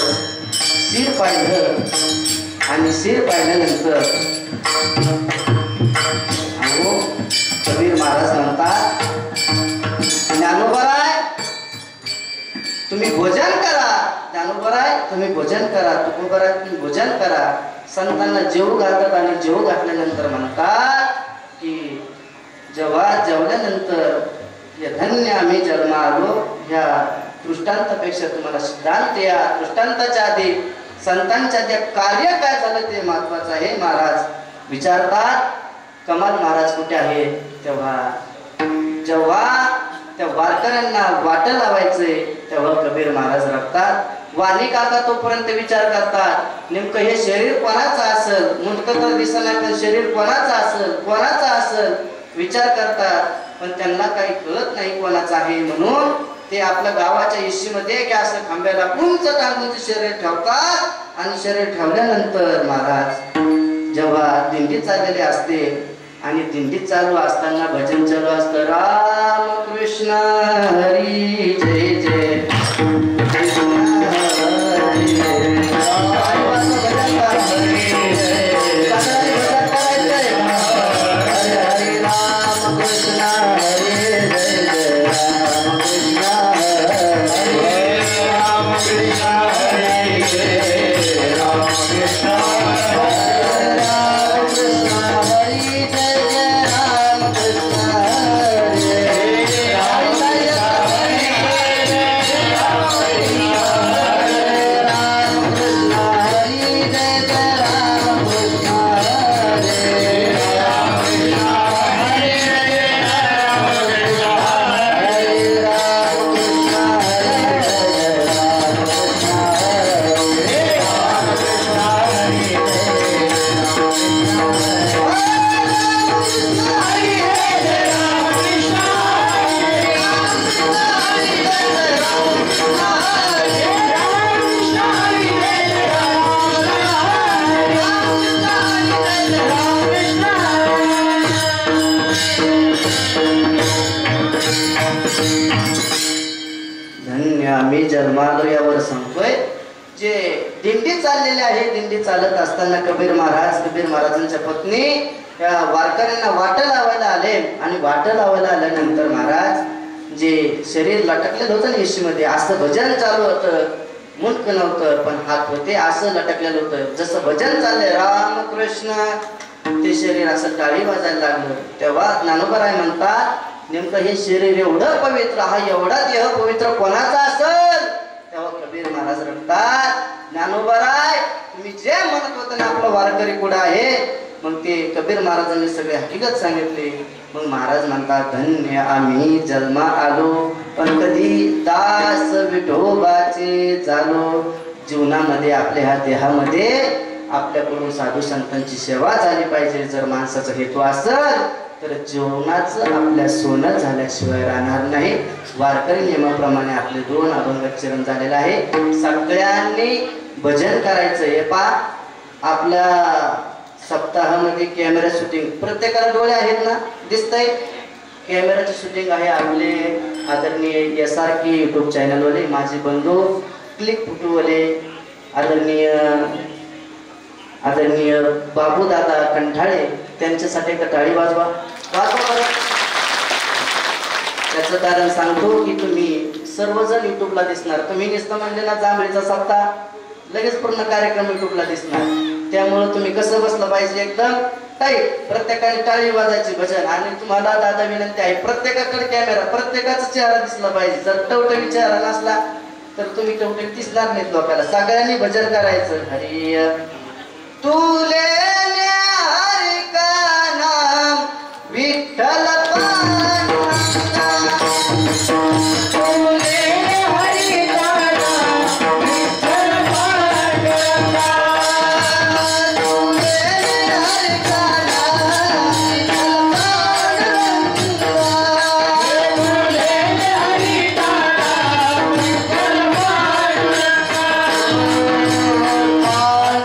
शिर पाहिलं आणि शिर पाहिल्यानंतर अहो कबीर महाराज म्हणतात ज्ञानोबराय तुम्ही भोजन करा ज्ञानोबराय तुम्ही भोजन करा तुकोबराय तुम्ही भोजन करा संतांना जेवू घालतात आणि जेवू घातल्यानंतर म्हणतात की जेव्हा जेवल्यानंतर या धन्य आम्ही जन्म आलो ह्या दृष्टांतापेक्षा तुम्हाला सिद्धांत या दृष्टांताच्या आधी संतांच्या आधी कार्य काय झालं ते महत्वाचं आहे महाराज विचारतात कमाल महाराज कुठे आहे जेव्हा त्या वारकऱ्यांना वाट लावायचे तेव्हा कबीर महाराज रखतात वाणी काका तोपर्यंत विचार करतात नेमकं हे शरीर कोणाचं असेल मुंडकं तर दिसणार पण शरीर कोणाचं असेल विचार करतात पण त्यांना काही कळत नाही कोणाचं आहे म्हणून ते आपल्या गावाच्या इशीमध्ये की असं खांब्याला उंच टांगून शरीर ठेवतात आणि शरीर ठेवल्यानंतर महाराज जेव्हा दिंडी चाललेली असते आणि दिंडीत चालू असताना भजन चालू असतं राम कृष्ण हरी जय जय जन्मालो यावर सांगतोय जे दिंडी चाललेले आहे, दिंडी चालत असताना कबीर महाराजांच्या पत्नी या वारकऱ्यांना वाट लावायला आले आणि वाट लावायला आल्यानंतर महाराज जे शरीर लटकलेलं होतं ना येशीमध्ये, असं भजन चालू होतं, मुंडक नव्हतं पण हात होते असं लटकलेलं होतं. जसं भजन चाललंय रामकृष्ण, ते शरीर असं टाळी वाजायला लागलं. तेव्हा ज्ञानोबाराय म्हणतात नेमकं हे शरीर एवढं पवित्र, हा एवढा देह पवित्र कोणाचा असेल? तेव्हा कबीर महाराज रडतात, ज्ञानोबाराय तुम्ही जे म्हणत होते ना आपलं वारकरी कुठं आहे, मग ते कबीर महाराजांनी सगळे हकीकत सांगितले. मग महाराज म्हणतात धन्य आम्ही जन्मा आलो, पण कधी दास विठोबाचे झालो. जीवनामध्ये आपल्या ह्या देहामध्ये आपल्याकडून साधू संतांची सेवा झाली पाहिजे. जर माणसाचा हेतू असेल तर जीवनाचं आपल्या सोनं झाल्याशिवाय राहणार नाही. वारकरी नियमाप्रमाणे आपले 2 अभंगचरण झालेलं आहे. सगळ्यांनी भजन करायचं. हे पहा आपल्या सप्ताहामध्ये कॅमेरा शूटिंग, प्रत्येकाला डोळे आहेत ना, दिसतंय कॅमेराची शूटिंग आहे. आपले आदरणीय SRK यूट्यूब चॅनलवाले, माझे बंधू क्लिक फोटोवाले, आदरणीय बाबू दादा कंठाळे, त्यांच्यासाठी एक टाळी वाजवा बरं. त्याचं कारण सांगतो की तुम्ही सर्वजण युट्यूबला दिसणार. तुम्ही नुसतं म्हणले ना जांभळीचा सप्ताह, लगेच पूर्ण कार्यक्रम युट्यूबला दिसणार. त्यामुळे तुम्ही कसं बसलं पाहिजे, एकदम टाईट, प्रत्येकाने टाळी वाजायची भजन. आणि तुम्हाला दादा विनंती आहे, प्रत्येकाकडे कॅमेरा, प्रत्येकाचा चेहरा दिसला पाहिजे. जर टवटवी चेहरा नसला तर तुम्ही टवटवी दिसणार नाहीत लोकांना. सगळ्यांनी भजन करायचं. हरी तुले हरि का नाम विठ्ठल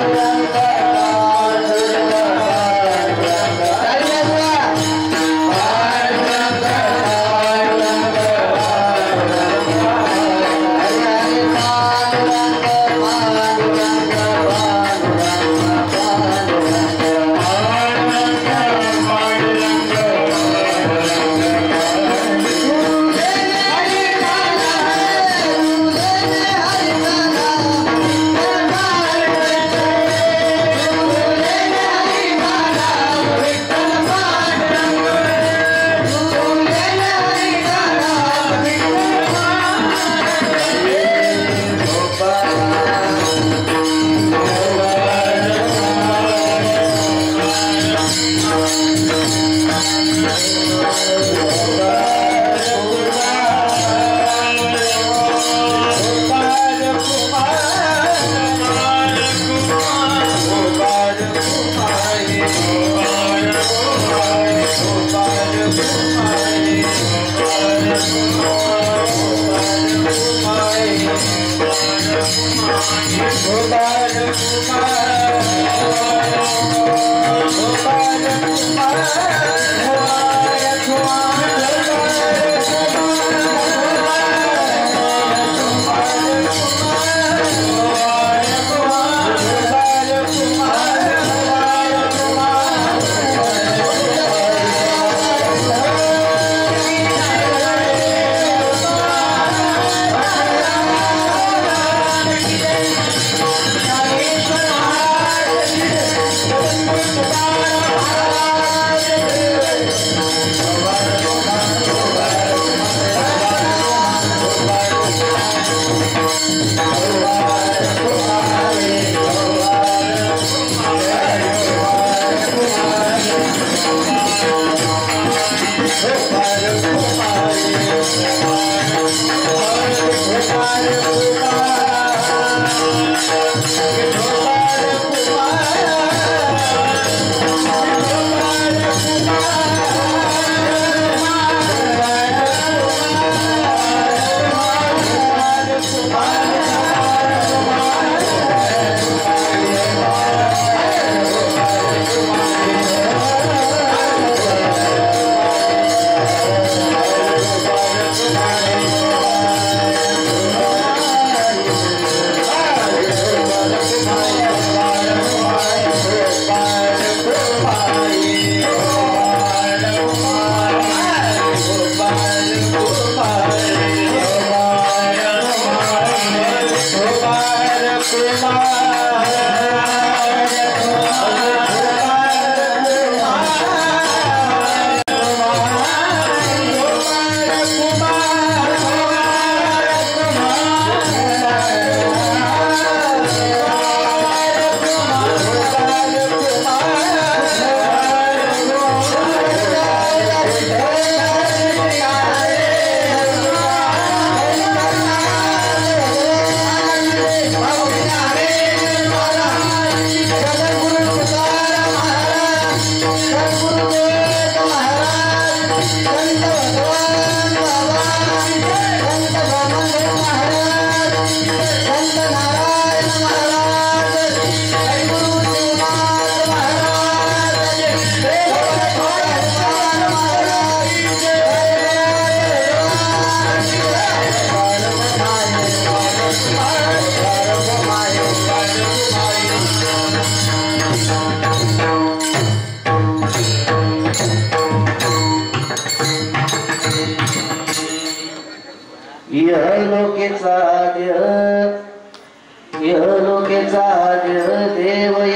Bye.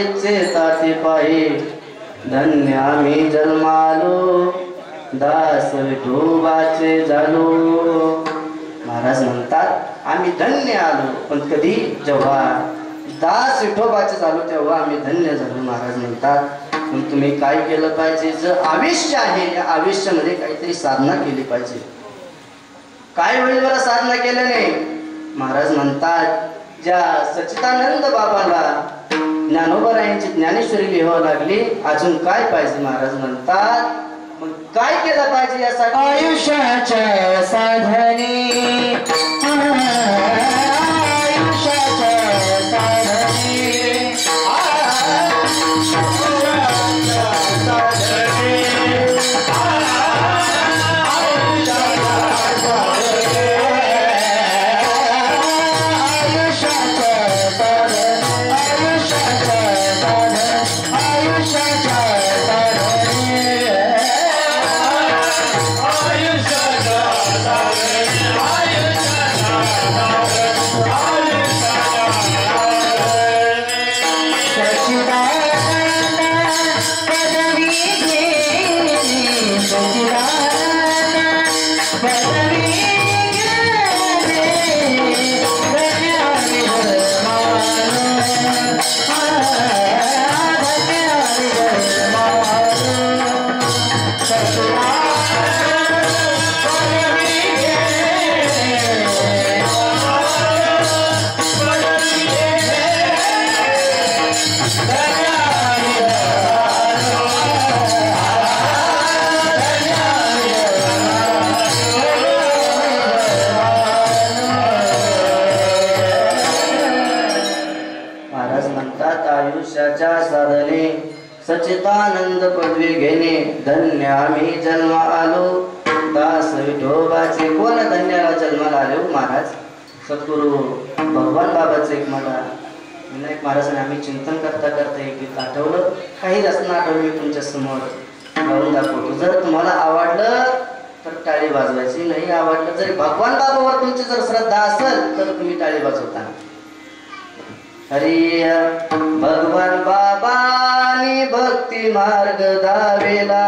आईचे ताती पायी धन्य आम्ही जन्मालो दास विठोबाचे झालो. महाराज म्हणतात आम्ही धन्य आलो, पण कधी? जेव्हा दास विठोबाचे झालो तेव्हा आम्ही धन्य झालो. महाराज म्हणतात मग तुम्ही काय केलं पाहिजे? जर आयुष्य आहे या आयुष्यामध्ये काहीतरी साधना केली पाहिजे. काय होईल बरं साधना केल्याने? महाराज म्हणतात ज्या सच्चिदानंद बाबाला ज्ञानोबरायांची ज्ञानेश्वरी लिहावं लागली, अजून काय पाहिजे? महाराज म्हणतात मग काय केलं पाहिजे यासाठी? आयुष्याच्या साधने सच्चिदानंद पदवी घेणे धन्य आम्ही जन्म आलो दास विठोबाचे. कोण धन्याला जन्माला आले? महाराज सद्गुरु भगवान बाबाचे एक मला विनायक महाराजांनी आम्ही चिंतन करता करता एक गीत आठवलं. काही रचना आठवली मी तुमच्या समोर गाऊन दाखवतो. जर तुम्हाला आवडलं तर टाळी वाजवायची, नाही आवडलं जरी भगवान बाबावर तुमची जर श्रद्धा असेल तर तुम्ही टाळी वाजवता. हरी भगवान बाबानी भक्ती मार्ग दावेला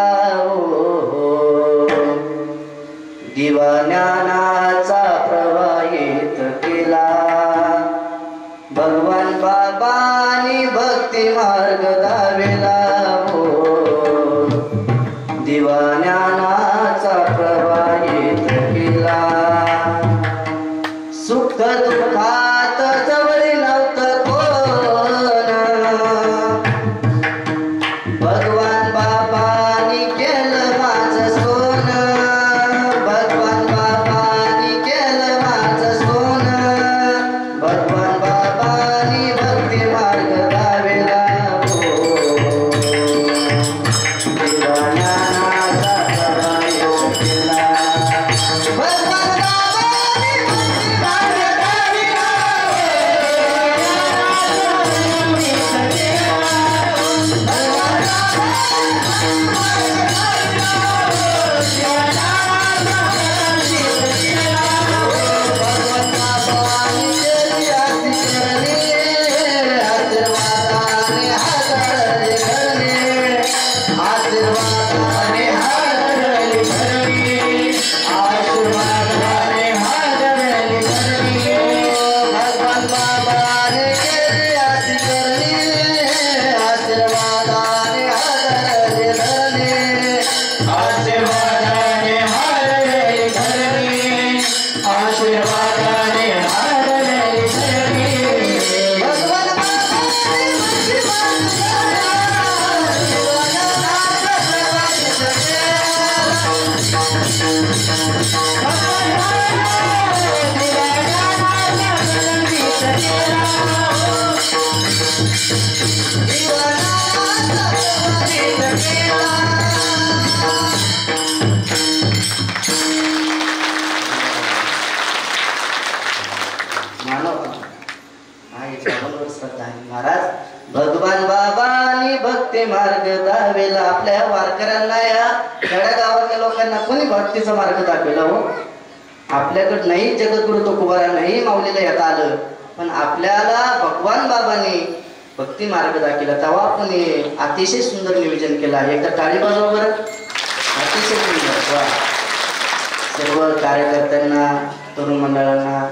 दिवा ज्ञानाचा प्रवाहित केला. भगवान बाबानी भक्ती मार्ग दावेला दिवा ज्ञानाचा प्रवाहित केला. सुख दुःखात जवळ नव्हतं कोण, भगवान बाबांनी केलं माझं सोनं. भगवान बाबांनी केलं माझं सोनं. भगवान बाबांनी भक्ती मार्ग लावेला ज्ञानाचा प्रवाह केला. भगवान महाराज भगवान बाबांनी भक्ती मार्ग दावेला. आपल्या वारकऱ्यांना या खेड्या गावातल्या लोकांना कोणी भक्तीचा मार्ग दाखवला हो? आपल्याकडे नाही जगद्गुरु तुकोबारा नाही माऊलीला येता आलं, पण आपल्याला भगवान बाबांनी भक्ती मार्ग दाखिला तेव्हा आपण हे अतिशय सुंदर नियोजन केलं आहे. एकदा टाळी वाजवा बरं. अतिशय सुंदर. वा. सर्व कार्यकर्त्यांना तरुण मंडळांना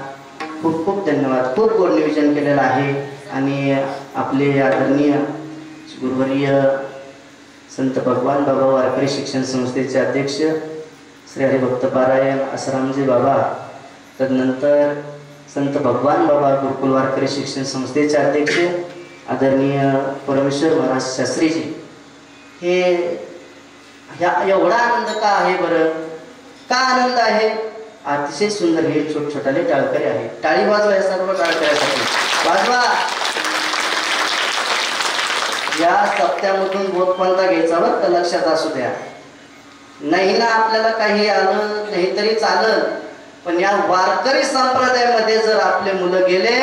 खूप खूप धन्यवाद. खूप गोड नियोजन केलेलं आहे. आणि आपले आदरणीय गुरुवर्य संत भगवान बाबा वारकरी शिक्षण संस्थेचे अध्यक्ष श्री हरिभक्त पारायण आसारामजी बाबा, तदनंतर संत भगवान बाबा गुरुकुल वारकरी शिक्षण संस्थेचे अध्यक्ष आदरणीय परमेश्वर महाराज शास्त्रीजी, हे एवढा आनंद का आहे बरं? का आनंद आहे? अतिशय सुंदर हे छोटे टाळकरी आहे. टाळी वाजवा या सर्व टाळकऱ्यासाठी. वाजवा. या सप्त्यामधून बोधपंथा घ्यायचा बरं का, लक्षात असू द्या. नाही ना आपल्याला काही आलं नाही तरी चाललं, पण या वारकरी संप्रदायामध्ये जर आपले मुलं गेले,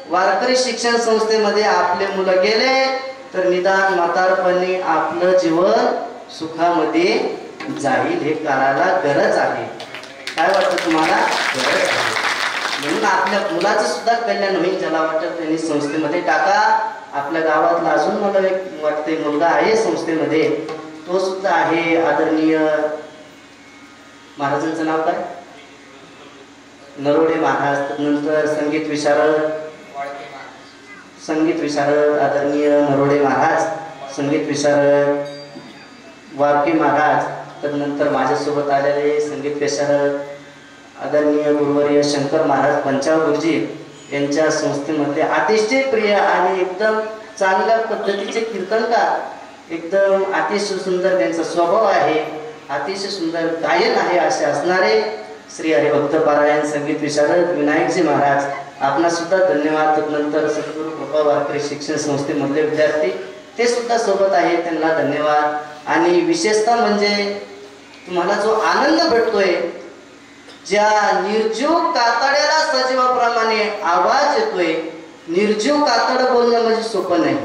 वारकरी शिक्षण संस्थेमध्ये आपले मुलं गेले, तर निदान म्हातारपणी आपलं जीवन सुखामध्ये जाईल. हे करायला गरज आहे. काय वाटतं तुम्हाला? गरज आहे. म्हणून आपल्या मुलाचं सुद्धा कल्याण होईल. ज्याला वाटतं त्यांनी संस्थेमध्ये टाका. आपल्या गावातला अजून मला एक वाटते मुलगा आहे संस्थेमध्ये, तो सुद्धा आहे. आदरणीय महाराजांचं नाव काय? नरोडे महाराज. नंतर संगीत विशारद आदरणीय नरोडे महाराज, संगीत विशारद वारके महाराज. तदनंतर माझ्यासोबत आलेले संगीत विशारद आदरणीय गुरुवर्य शंकर महाराज पंचाळ गुरुजी यांच्या संस्थेमध्ये अतिशय प्रिय आणि एकदम चांगल्या पद्धतीचे कीर्तनकार, एकदम अतिशय सुंदर त्यांचा स्वभाव आहे, अतिशय सुंदर गायन आहे असे असणारे श्री हरिभक्त पारायण संगीत विशारद विनायकजी महाराज, आपणा सुद्धा धन्यवाद. नंतर सद्गुरू कृपा वारकरी शिक्षण संस्थेमधले विद्यार्थी ते सुद्धा सोबत आहेत, त्यांना धन्यवाद. आणि विशेषतः म्हणजे तुम्हाला जो आनंद भेटतोय, ज्या निर्जीव कातड्याला सजीवाप्रमाणे आवाज येतोय. निर्जीव कातड बोलणं म्हणजे सोपं नाही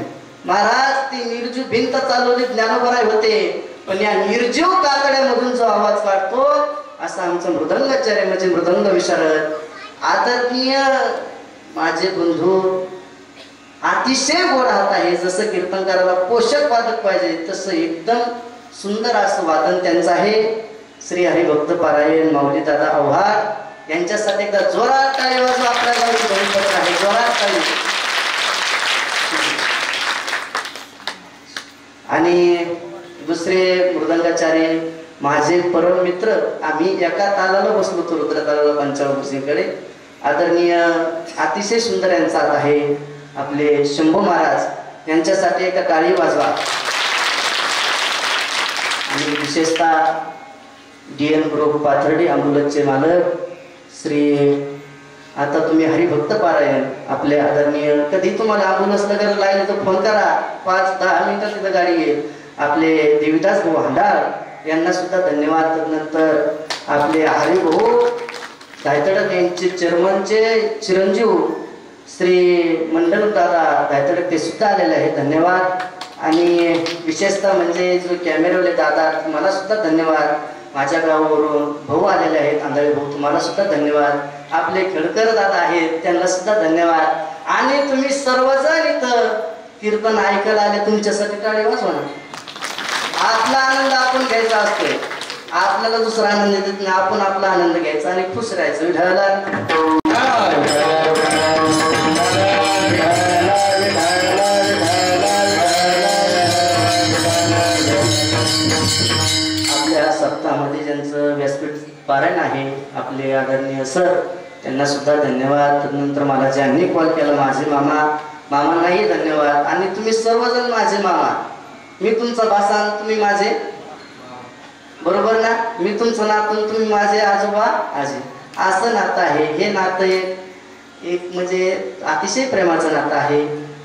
महाराज. ती निर्जीव भिंत चालवली ज्ञानोबराय होते, पण या निर्जीव कातड्यामधून जो आवाज काढतो असा आमचा मृदंगाचार्य म्हणजे मृदंग विशारद आदरणीय माझे बंधू, अतिशय गोड हात आहे. जसं कीर्तनकाराला पोषक वादक पाहिजे तसं एकदम सुंदर असं वादन त्यांचं आहे. श्री हरिभक्त पारायण माऊली दादा आव्हाड यांच्यासाठी एकदा जोरात टाळी वाजवा. आपल्याला आहे जोरात टाळी. आणि दुसरे मृदंगाचार्य माझे परम मित्र, आम्ही एका तालाला बसलो होतो रुद्र तालाला पंचाळ गुरुजींकडे. आदरणीय अतिशय सुंदर यांचा हात आहे आपले शंभू महाराज, यांच्यासाठी एका टाळी वाजवा. आणि विशेषतः DN ग्रुप पाथर्डी अँब्युलन्सचे मालक श्री, आता तुम्ही हरिभक्त पारायण आपले आदरणीय, कधी तुम्हाला अँब्युलन्स नगर लागले तर फोन करा, 5-10 मिनिटात तिथं गाडी येईल. आपले देवीदास भाऊ हांडाळ यांना सुद्धा धन्यवाद. नंतर आपले हरिभाऊ धायतडक यांचे चेअरमनचे चिरंजीव श्री मंडल दादा धायतडक ते सुद्धा आलेले आहेत, धन्यवाद. आणि विशेषतः म्हणजे जो कॅमेरावाले दादा तुम्हाला सुद्धा धन्यवाद. माझ्या गावावरून भाऊ आलेले आहेत आंधळे भाऊ, तुम्हाला सुद्धा धन्यवाद. आपले खेळकर दादा आहेत त्यांना सुद्धा धन्यवाद. आणि तुम्ही सर्वजण इथं कीर्तन ऐकायला आले, तुमच्यासाठी टाळी वाजवा ना. आपला आनंद आपण घ्यायचा असतोय, आपल्याला दुसरा आनंद देत नाही, आपण आपला आनंद घ्यायचा आणि खुश राहायचं. विठ्ठला सप्ताहामध्ये ज्यांचं व्यासपीठ पारायण आहे आपले आदरणीय सर, त्यांना सुद्धा धन्यवाद. नंतर मला ज्यांनी कॉल केला माझे मामांनाही धन्यवाद. आणि तुम्ही सर्वजण माझे मामा, मी तुमचा भासान, तुम्ही माझे, बरोबर ना, मी तुमचं नातून, तुम्ही माझे आजोबा आजी, असं नातं आहे. हे नातं एक म्हणजे अतिशय प्रेमाचं नातं आहे.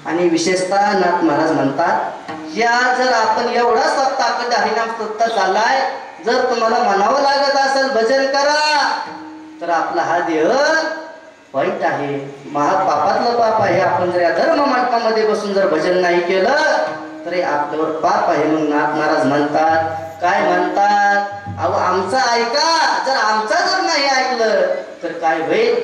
आणि विशेषतः नाथ महाराज म्हणतात, या जर आपण एवढा सप्ताह हरिनाम सप्ताह चाललाय, जर तुम्हाला म्हणावं लागत असेल भजन करा, तर आपला हा देह वाईट आहे, महापापातलं पाप आहे. आपण जर या धर्म मंडपामध्ये बसून जर भजन नाही केलं तर आपल्यावर पाप आहे. म्हणून नाथ महाराज म्हणतात, काय म्हणतात, अहो आमचा ऐका, जर आमचा जर नाही ऐकलं तर काय होईल,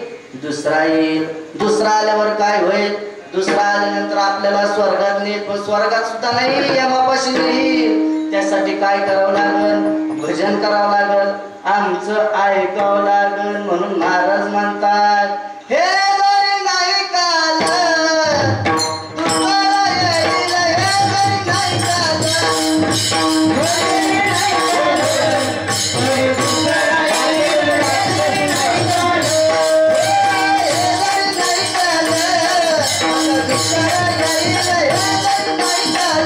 दुसरा येईल, दुसरा आल्यावर काय होईल, दुसरा आल्यानंतर आपल्याला स्वर्गात नेईल, पण स्वर्गात सुद्धा नाही, यमापाशी नेईल. त्यासाठी काय करावं लागल? भजन करावं लागल, आमचं ऐकावं लागल. म्हणून महाराज म्हणतात, हे जरी नाही कालं, तुम्हाला येईल, हे जरी नाही कालं, हे जरी नाही कालं, तरी तुम्हाला येईल, हे जरी नाही कालं, हे जरी नाही कालं, तरी तुम्हाला येईल, हे जरी नाही कालं,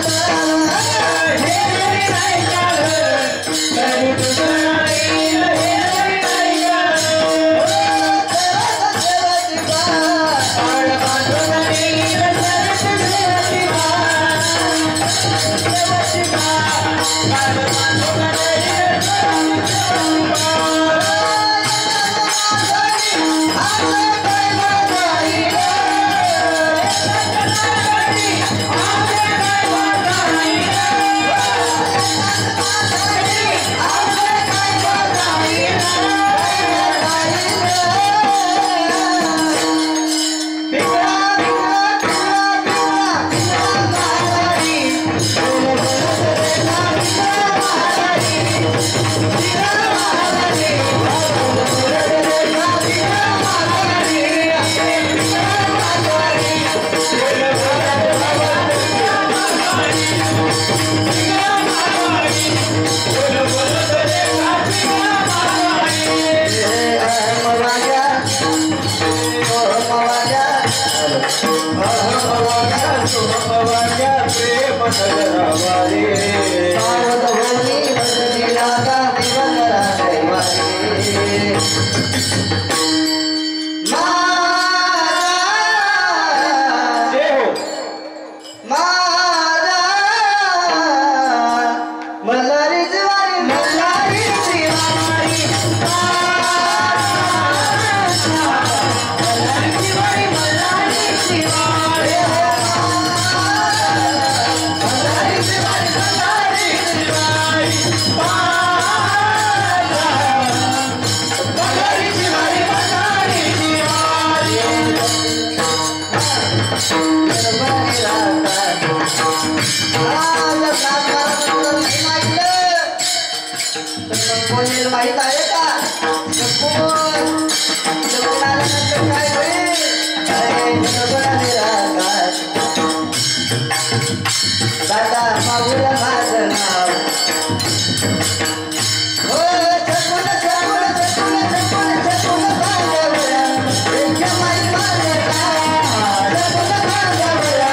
हे जरी नाही कालं, तरी तुम्हाला येईल, हे जरी नाही माहित आहे का? काय होईल? दादा मागूला माझं नाव हो चकून चकून चकून चकून चकून बांधवला यमाई माझं नाव चकून बांधवला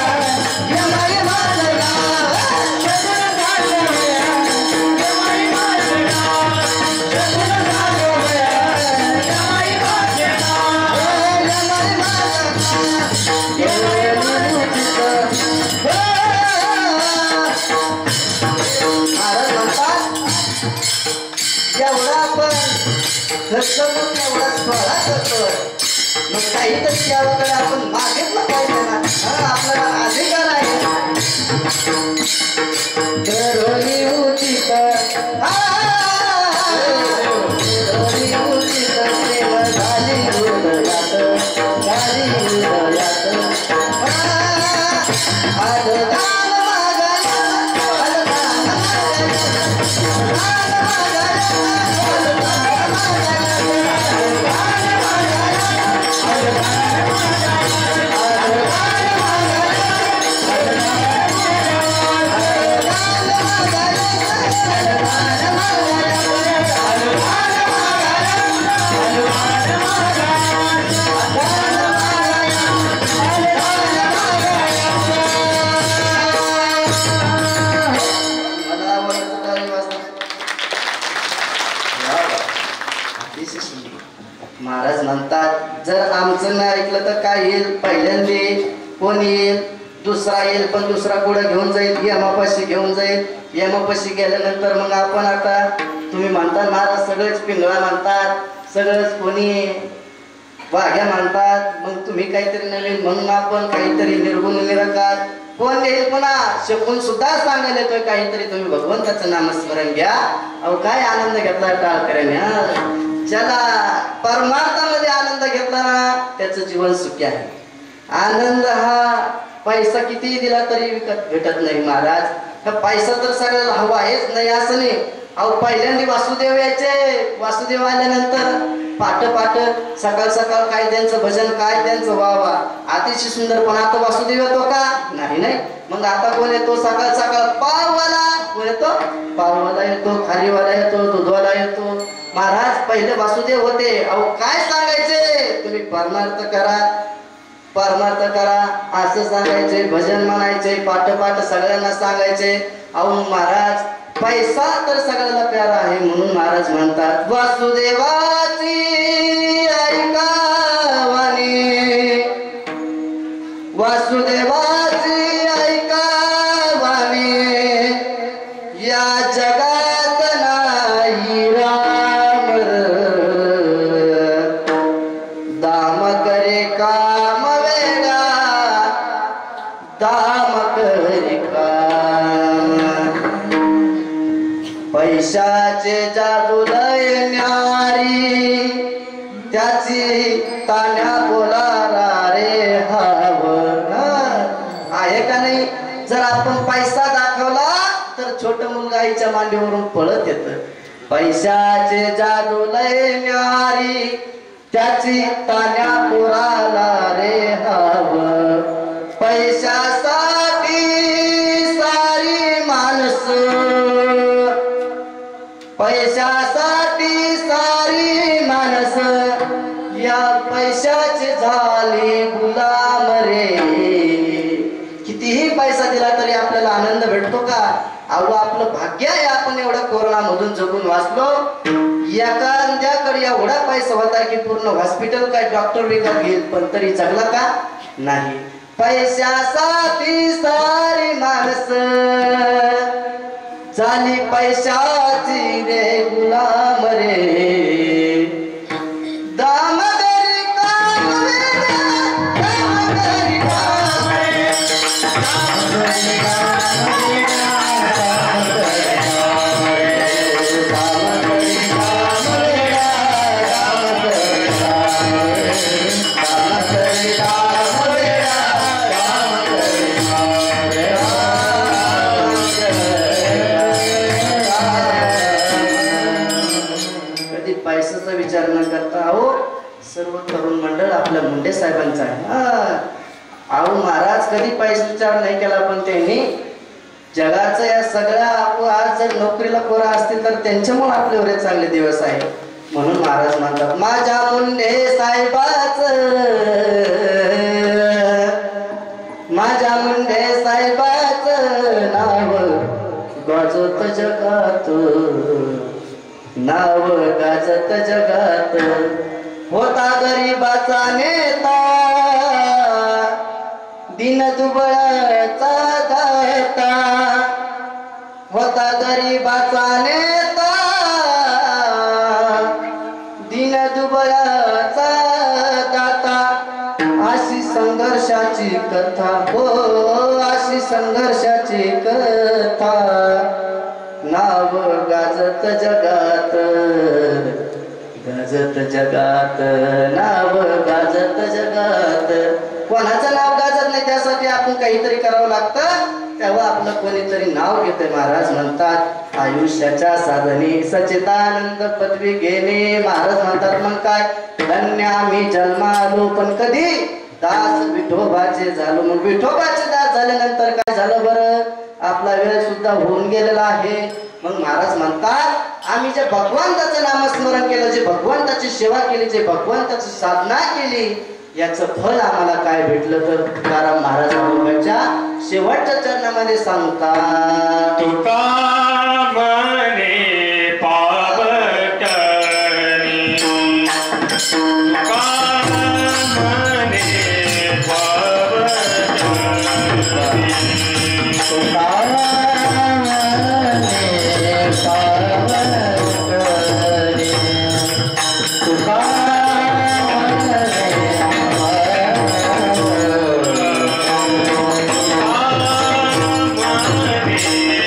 यमाई माझं नाव चकून बांधवला यमाई माझं नाव चकून बांधवला यमाई माझं नाव यमाई माझं नाव यमाई माझं महाराज म्हणतात जेवढा आपण खर्च करून एवढा सोहळा करतोय मग काहीतरी त्याकडे आपण मागितलं पाहिजे ना. आपल्याला अधिकार आहे घरोली उचित घरोली उचित प्रेम झाली हृदयात झाली हृदयात आददान महाराज म्हणतात जर आमचं नाही ऐकलं तर काय येईल? पहिल्यांदा कोण येईल? दुसरा येईल, पण दुसरा कुठं घेऊन जाईल? यमापाशी घेऊन जाईल. यमापाशी गेल्यानंतर मग आपण आता तुम्ही म्हणतात महाराज सगळेच पिंगळा म्हणतात, सगळंच कोणी वाघ्या म्हणतात, मग तुम्ही काहीतरी नवीन म्हणून आपण काहीतरी निर्गुण निराकार कोण येईल? पुन्हा शकून सुद्धा सांगायला येतोय काहीतरी तुम्ही भगवंताचं नामस्मरण घ्या. अहो काय आनंद घेतला टाळकऱ्याने. ज्याला परमार्थामध्ये आनंद घेतला ना त्याचं जीवन सुखी आहे. आनंद हा पैसा कितीही दिला तरी विकत भेटत नाही महाराज. पैसा तर सगळ्याला हवा आहेच नाही असं नाही. अहो पहिल्यांदा वासुदेव यायचे. वासुदेव आल्यानंतर पाठ सकाळ सकाळ काय त्यांचं भजन काय त्यांचं वा अतिशय सुंदर. पण आता वासुदेव येतो का? नाही. मग आता कोण येतो? सकाळ सकाळ पाववाला. कोण येतो? पाववाला येतो, खारीवाला येतो, दूधवाला येतो. महाराज पहिले वासुदेव होते. अहो काय सांगायचे? तुम्ही परमार्थ करा असं सांगायचे. भजन म्हणायचे, पाठ सगळ्यांना सांगायचे. अहो महाराज पैसा तर सगळ्याला प्यारा आहे म्हणून महाराज म्हणतात वासुदेवाची ऐका वाणी, वासुदेवाची ऐका वाणी, या जगात नाही राम दाम करे काम वेडा, दाम करे काम. पैशाचे जादू लय न्यारी, त्याची तान्या बोला रे हव आहे का नाही. जर आपण पैसा दाखवला तर छोट मुलगा आईच्या मांडीवरून पळत येत. पैशाचे जादू लय न्यारी, त्याची तान्या बोला रे हव. पैशासाठी सारी माणस, पैशासाठी सारी माणस, या पैशाची झाली गुलाम रे. कितीही पैसा दिला तरी आपल्याला आनंद भेटतो का? अहो आपलं भाग्य आहे आपण एवढं कोरोना मधून जगून वाचलो. एखाद्याकडे एवढा पैसा होता की पूर्ण हॉस्पिटल काय डॉक्टर विकत घेईल पण तरी जगला का? नाही. पैशासाठी सारी माणस झाली पैशाची रे गुलाम रे. दाम करी काम वेडा, दाम करी काम वेडा, दाम करी काम वेडा, दाम करी काम वेडा, दाम करी काम वेडा, दाम करी काम वेडा, दाम करी काम वेडा, दाम करी काम वेडा. कधी पैशाचा विचार न करता अहो सर्व तरुण मंडळ आपल्या मुंडे साहेबांचा आहे. अहो महाराज कधी पैसा विचार नाही केला पण त्यांनी जगाचं या सगळ्या आज जर नोकरीला पोरा असतील तर त्यांच्यामुळे आपल्यावर चांगले दिवस आहे. म्हणून महाराज म्हणतात माझ्या मुंडे साहेबाच, माझ्या मुंडे साहेबाच नाव गाजत जगात, नाव गाजत जगात. होता गरीबाचा नेता, दिन दुबळाचा दाता. होता गरीबाचा नेता, दिन दुबळाचा दाता. अशी संघर्षाची कथा हो, अशी संघर्षाची कथा. नाव गाजत जगात, गाजत जगात, नाव गाजत जगात. कोणाचं नाव गाजत नाही त्यासाठी आपण काहीतरी करावं लागतं. तेव्हा आपलं कोणीतरी नाव घेते. महाराज म्हणतात आयुष्याच्या साधने सच्चिदानंद पदवी घेणे. महाराज म्हणतात मग काय धन्य आम्ही जन्मालो पण कधी दास विठोबाचे झालो. मग विठोबाचे दास झाल्यानंतर काय झालं बरं? आपला वेळ सुद्धा होऊन गेलेला आहे. मग महाराज म्हणतात आम्ही जे भगवंताचं नामस्मरण केलं, जे भगवंताची सेवा केली, जे भगवंताची साधना केली, याचं फळ आम्हाला काय भेटलं तर तुकाराम महाराजांच्या शेवटच्या चरणामध्ये सांगतात तुका म्हणे पावटणी, तुका म्हणे पावटणी, तुका म्हणे पावटणी, तुका म्हणे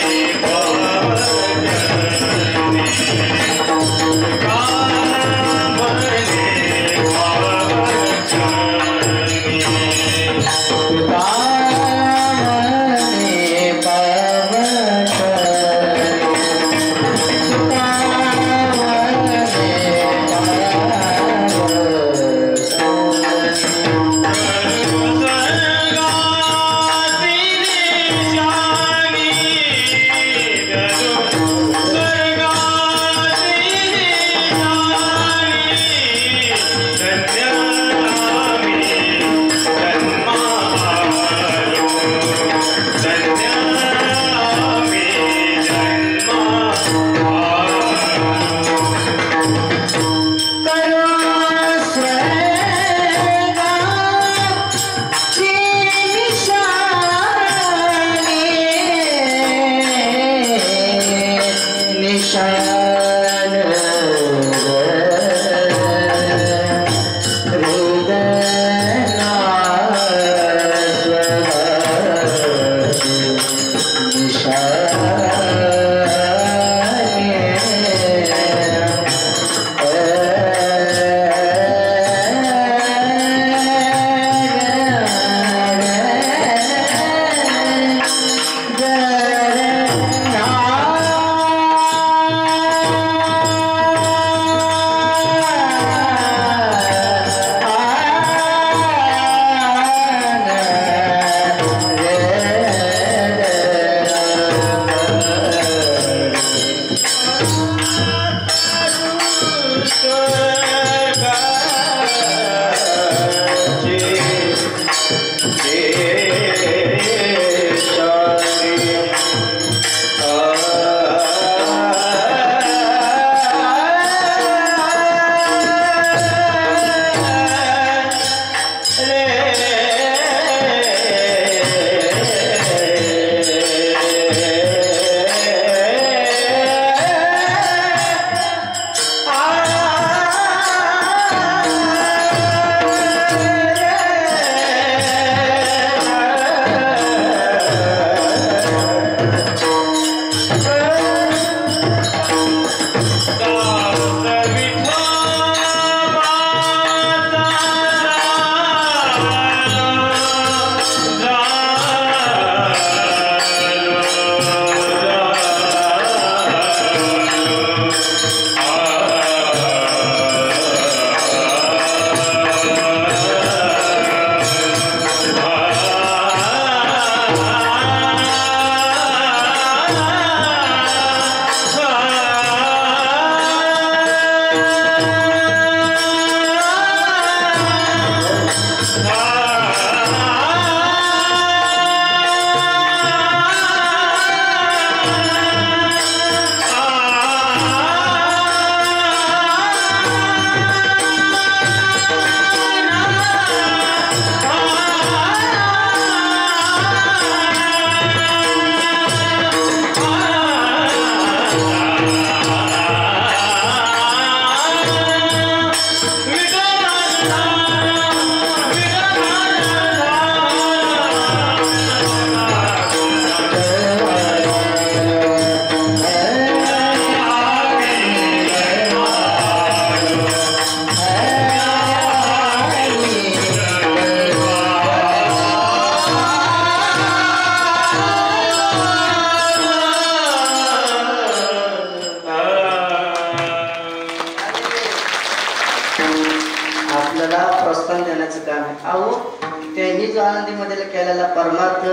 परमार्थ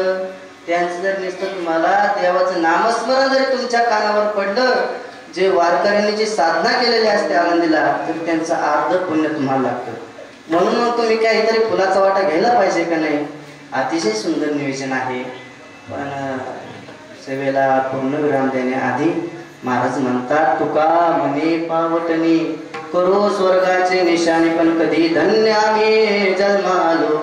त्यांचं जर नुसतं तुम्हाला देवाचं नामस्मरण जरी तुमच्या कानावर पडलं, जे वारकऱ्यांनी जी साधना केलेली असते आनंदीला, तर त्यांचं अर्ध पुण्य तुम्हाला लागतं. म्हणून मग तुम्ही काहीतरी फुलाचा वाटा घ्यायला पाहिजे का नाही. अतिशय सुंदर नियोजन आहे. पण सेवेला पूर्णविराम देण्याआधी महाराज म्हणतात, तुका म्हणे पावटणी करो स्वर्गाचे निशाणी, पण कधी धन्य आम्ही जन्मालो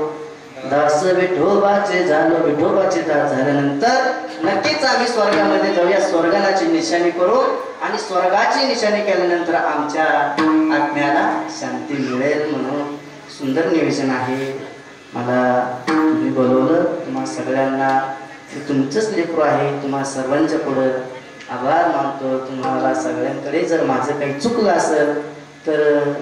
दास विठोबाचे झालो. विठोबाचे दास झाल्यानंतर नक्कीच आम्ही स्वर्गामध्ये जाऊया, स्वर्गाची निशाणी करू आणि स्वर्गाची निशाणी केल्यानंतर आमच्या आत्म्याला शांती मिळेल. म्हणून सुंदर नियोजन आहे. मला तुम्ही बोलवलं, तुम्हा सगळ्यांना, तुमचंच लेकरू आहे, तुम्हा सर्वांच्या पुढं आभार मानतो. तुम्हाला सगळ्यांकडे जर माझं काही चुकलं असेल तर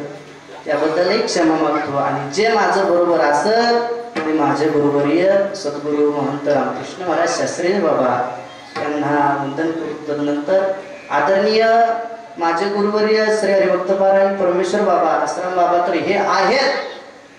त्याबद्दलही क्षमा मागतो. आणि जे माझं बरोबर असेल ते माझे गुरुवर्य सद्गुरू महंत रामकृष्ण महाराज शास्त्री बाबा यांना वंदन करू. नंतर आदरणीय माझे गुरुवर्य श्री हरिभक्तपारायण परमेश्वर बाबा आश्रम बाबा तर हे आहेत,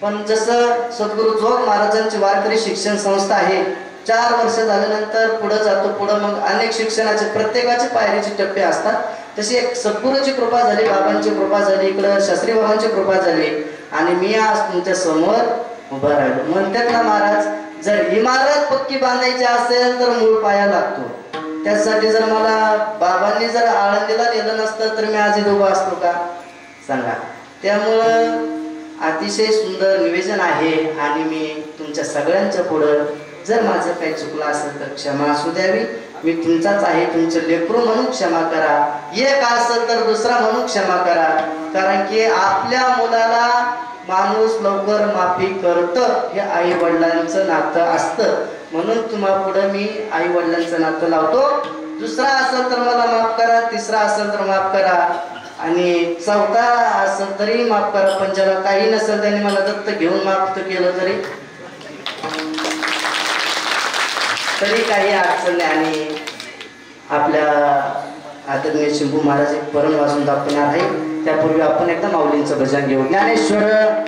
पण जसं सद्गुरू जोग महाराजांची वारकरी शिक्षण संस्था आहे, 4 वर्ष झाल्यानंतर पुढे जातो. पुढं मग अनेक शिक्षणाचे प्रत्येकाचे पायरीचे टप्पे असतात. तशी एक सद्गुरूची कृपा झाली, बाबांची कृपा झाली, इकडं शास्त्री बाबांची कृपा झाली आणि मी आज तुमच्या समोर उभा राहिलो. म्हणतात ना महाराज, जर इमारत पक्की बांधायची असेल तर मूळ पाया लागतो. त्यासाठी जर मला बाबांनी जर आळंदीला नेलं नसतं तर मी आज इथं उभा असतो का सांगा. त्यामुळं अतिशय सुंदर निवेदन आहे आणि मी तुमच्या सगळ्यांच्या पुढं जर माझं काही चुकलं असेल तर क्षमा असू द्यावी. मी तुमचाच आहे, तुमचं लेकरू म्हणून क्षमा करा, एक असेल तर दुसरा म्हणून क्षमा करा. कारण की आपल्या मुलाला माणूस लवकर माफी करतं, हे आई वडिलांचं नातं असतं. म्हणून तुम्हा पुढे मी आई वडिलांचं नातं लावतो. दुसरा असेल तर मला माफ करा, तिसरा असेल तर माफ करा, आणि चौथा असेल तरी माफ करा. पण ज्याला काही नसेल त्यांनी मला दत्त घेऊन माफ केलं तरी काही अडचण नाही. आणि आपल्या आदरणीय शंभू महाराज एक परण वाजून दाखवणार आहे. त्यापूर्वी आपण एकदा माऊलींचं भजन घेऊ. ज्ञानेश्वर